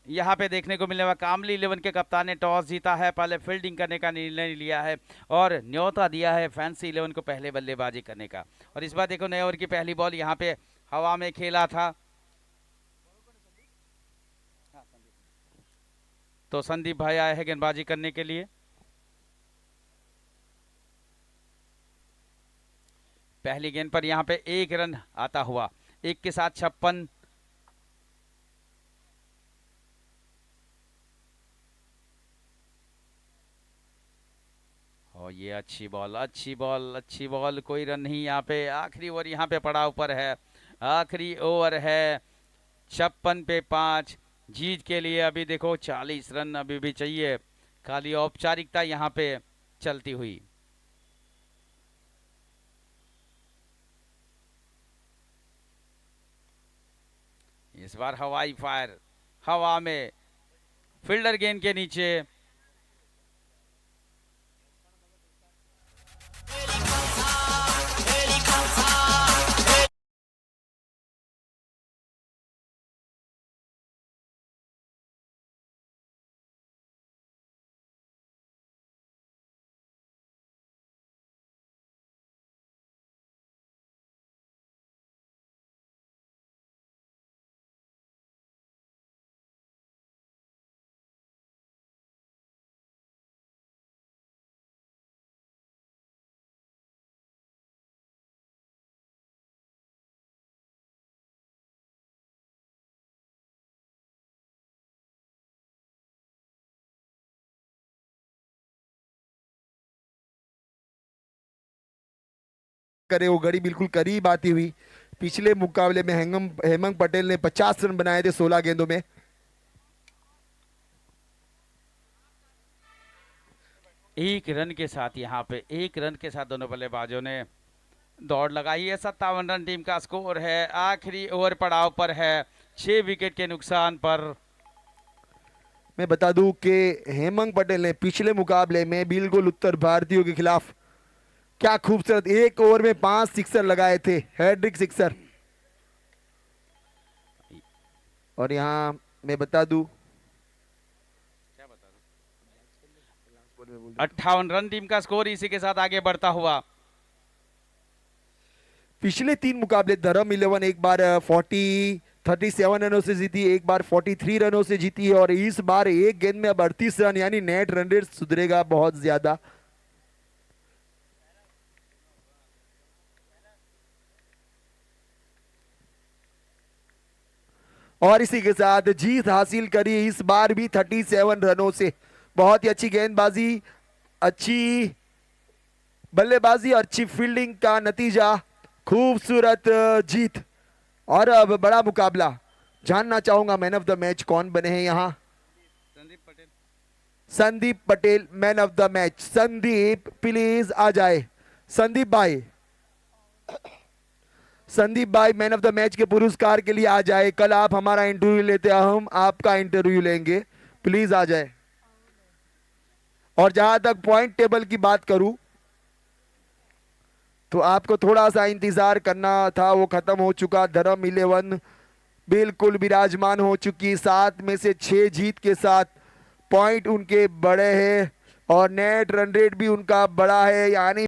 यहाँ पे देखने को मिलने वाला, कामली 11 के कप्तान ने टॉस जीता है, पहले फील्डिंग करने का निर्णय लिया है और न्योता दिया है फैंसी 11 को पहले बल्लेबाजी करने का। और इस बार देखो नए ओवर की पहली बॉल यहाँ पे हवा में खेला था, तो संदीप भाई आए हैं गेंदबाजी करने के लिए। पहली गेंद पर यहाँ पे 1 रन आता हुआ, 1 के साथ 56। और ये अच्छी बॉल, अच्छी बॉल, अच्छी बॉल, कोई रन नहीं यहाँ पे। आखिरी ओवर यहाँ पे पड़ाव पर है, आखिरी ओवर है, 56 पे 5। जीत के लिए अभी देखो 40 रन अभी भी चाहिए, खाली औपचारिकता यहाँ पे चलती हुई। इस बार हवाई फायर, हवा में, फील्डर गेंद के नीचे। करे वो घड़ी बिल्कुल करीब आती हुई। पिछले मुकाबले में हेमंग पटेल ने 50 रन बनाए थे 16 गेंदों में। एक रन के साथ यहाँ पे, 1 रन के साथ दोनों बल्लेबाजों ने दौड़ लगाई है। 57 रन टीम का स्कोर है, आखिरी ओवर पड़ाव पर है, 6 विकेट के नुकसान पर। मैं बता दूं कि हेमंग पटेल ने पिछले मुकाबले में बिल्कुल उत्तर भारतीयों के खिलाफ क्या खूबसूरत 1 ओवर में 5 सिक्सर लगाए थे, हैट्रिक सिक्सर। और यहां मैं बता दूं 58 रन टीम का स्कोर, इसी के साथ आगे बढ़ता हुआ। पिछले 3 मुकाबले धर्म 11 एक बार 37 रनों से जीती, एक बार 43 रनों से जीती है और इस बार एक गेंद में अब 38 रन, यानी नेट रन रेट सुधरेगा बहुत ज्यादा। और इसी के साथ जीत हासिल करी इस बार भी 37 रनों से। बहुत ही अच्छी गेंदबाजी, अच्छी बल्लेबाजी, अच्छी फील्डिंग का नतीजा, खूबसूरत जीत। और अब बड़ा मुकाबला, जानना चाहूंगा मैन ऑफ द मैच कौन बने हैं यहाँ। Sandeep Patel. Sandeep Patel man of the match. Sandeep please आ जाए। संदीप भाई, संदीप भाई मैन ऑफ द मैच के पुरस्कार के लिए आ जाए। कल आप हमारा इंटरव्यू लेते हैं, हम आपका इंटरव्यू लेंगे, प्लीज आ जाए। और जहां तक पॉइंट टेबल की बात करूं तो आपको थोड़ा सा इंतजार करना था, वो खत्म हो चुका। धर्म 11 बिल्कुल विराजमान हो चुकी, 7 में से 6 जीत के साथ। पॉइंट उनके बड़े हैं और नेट रन रेट भी उनका बड़ा है, यानी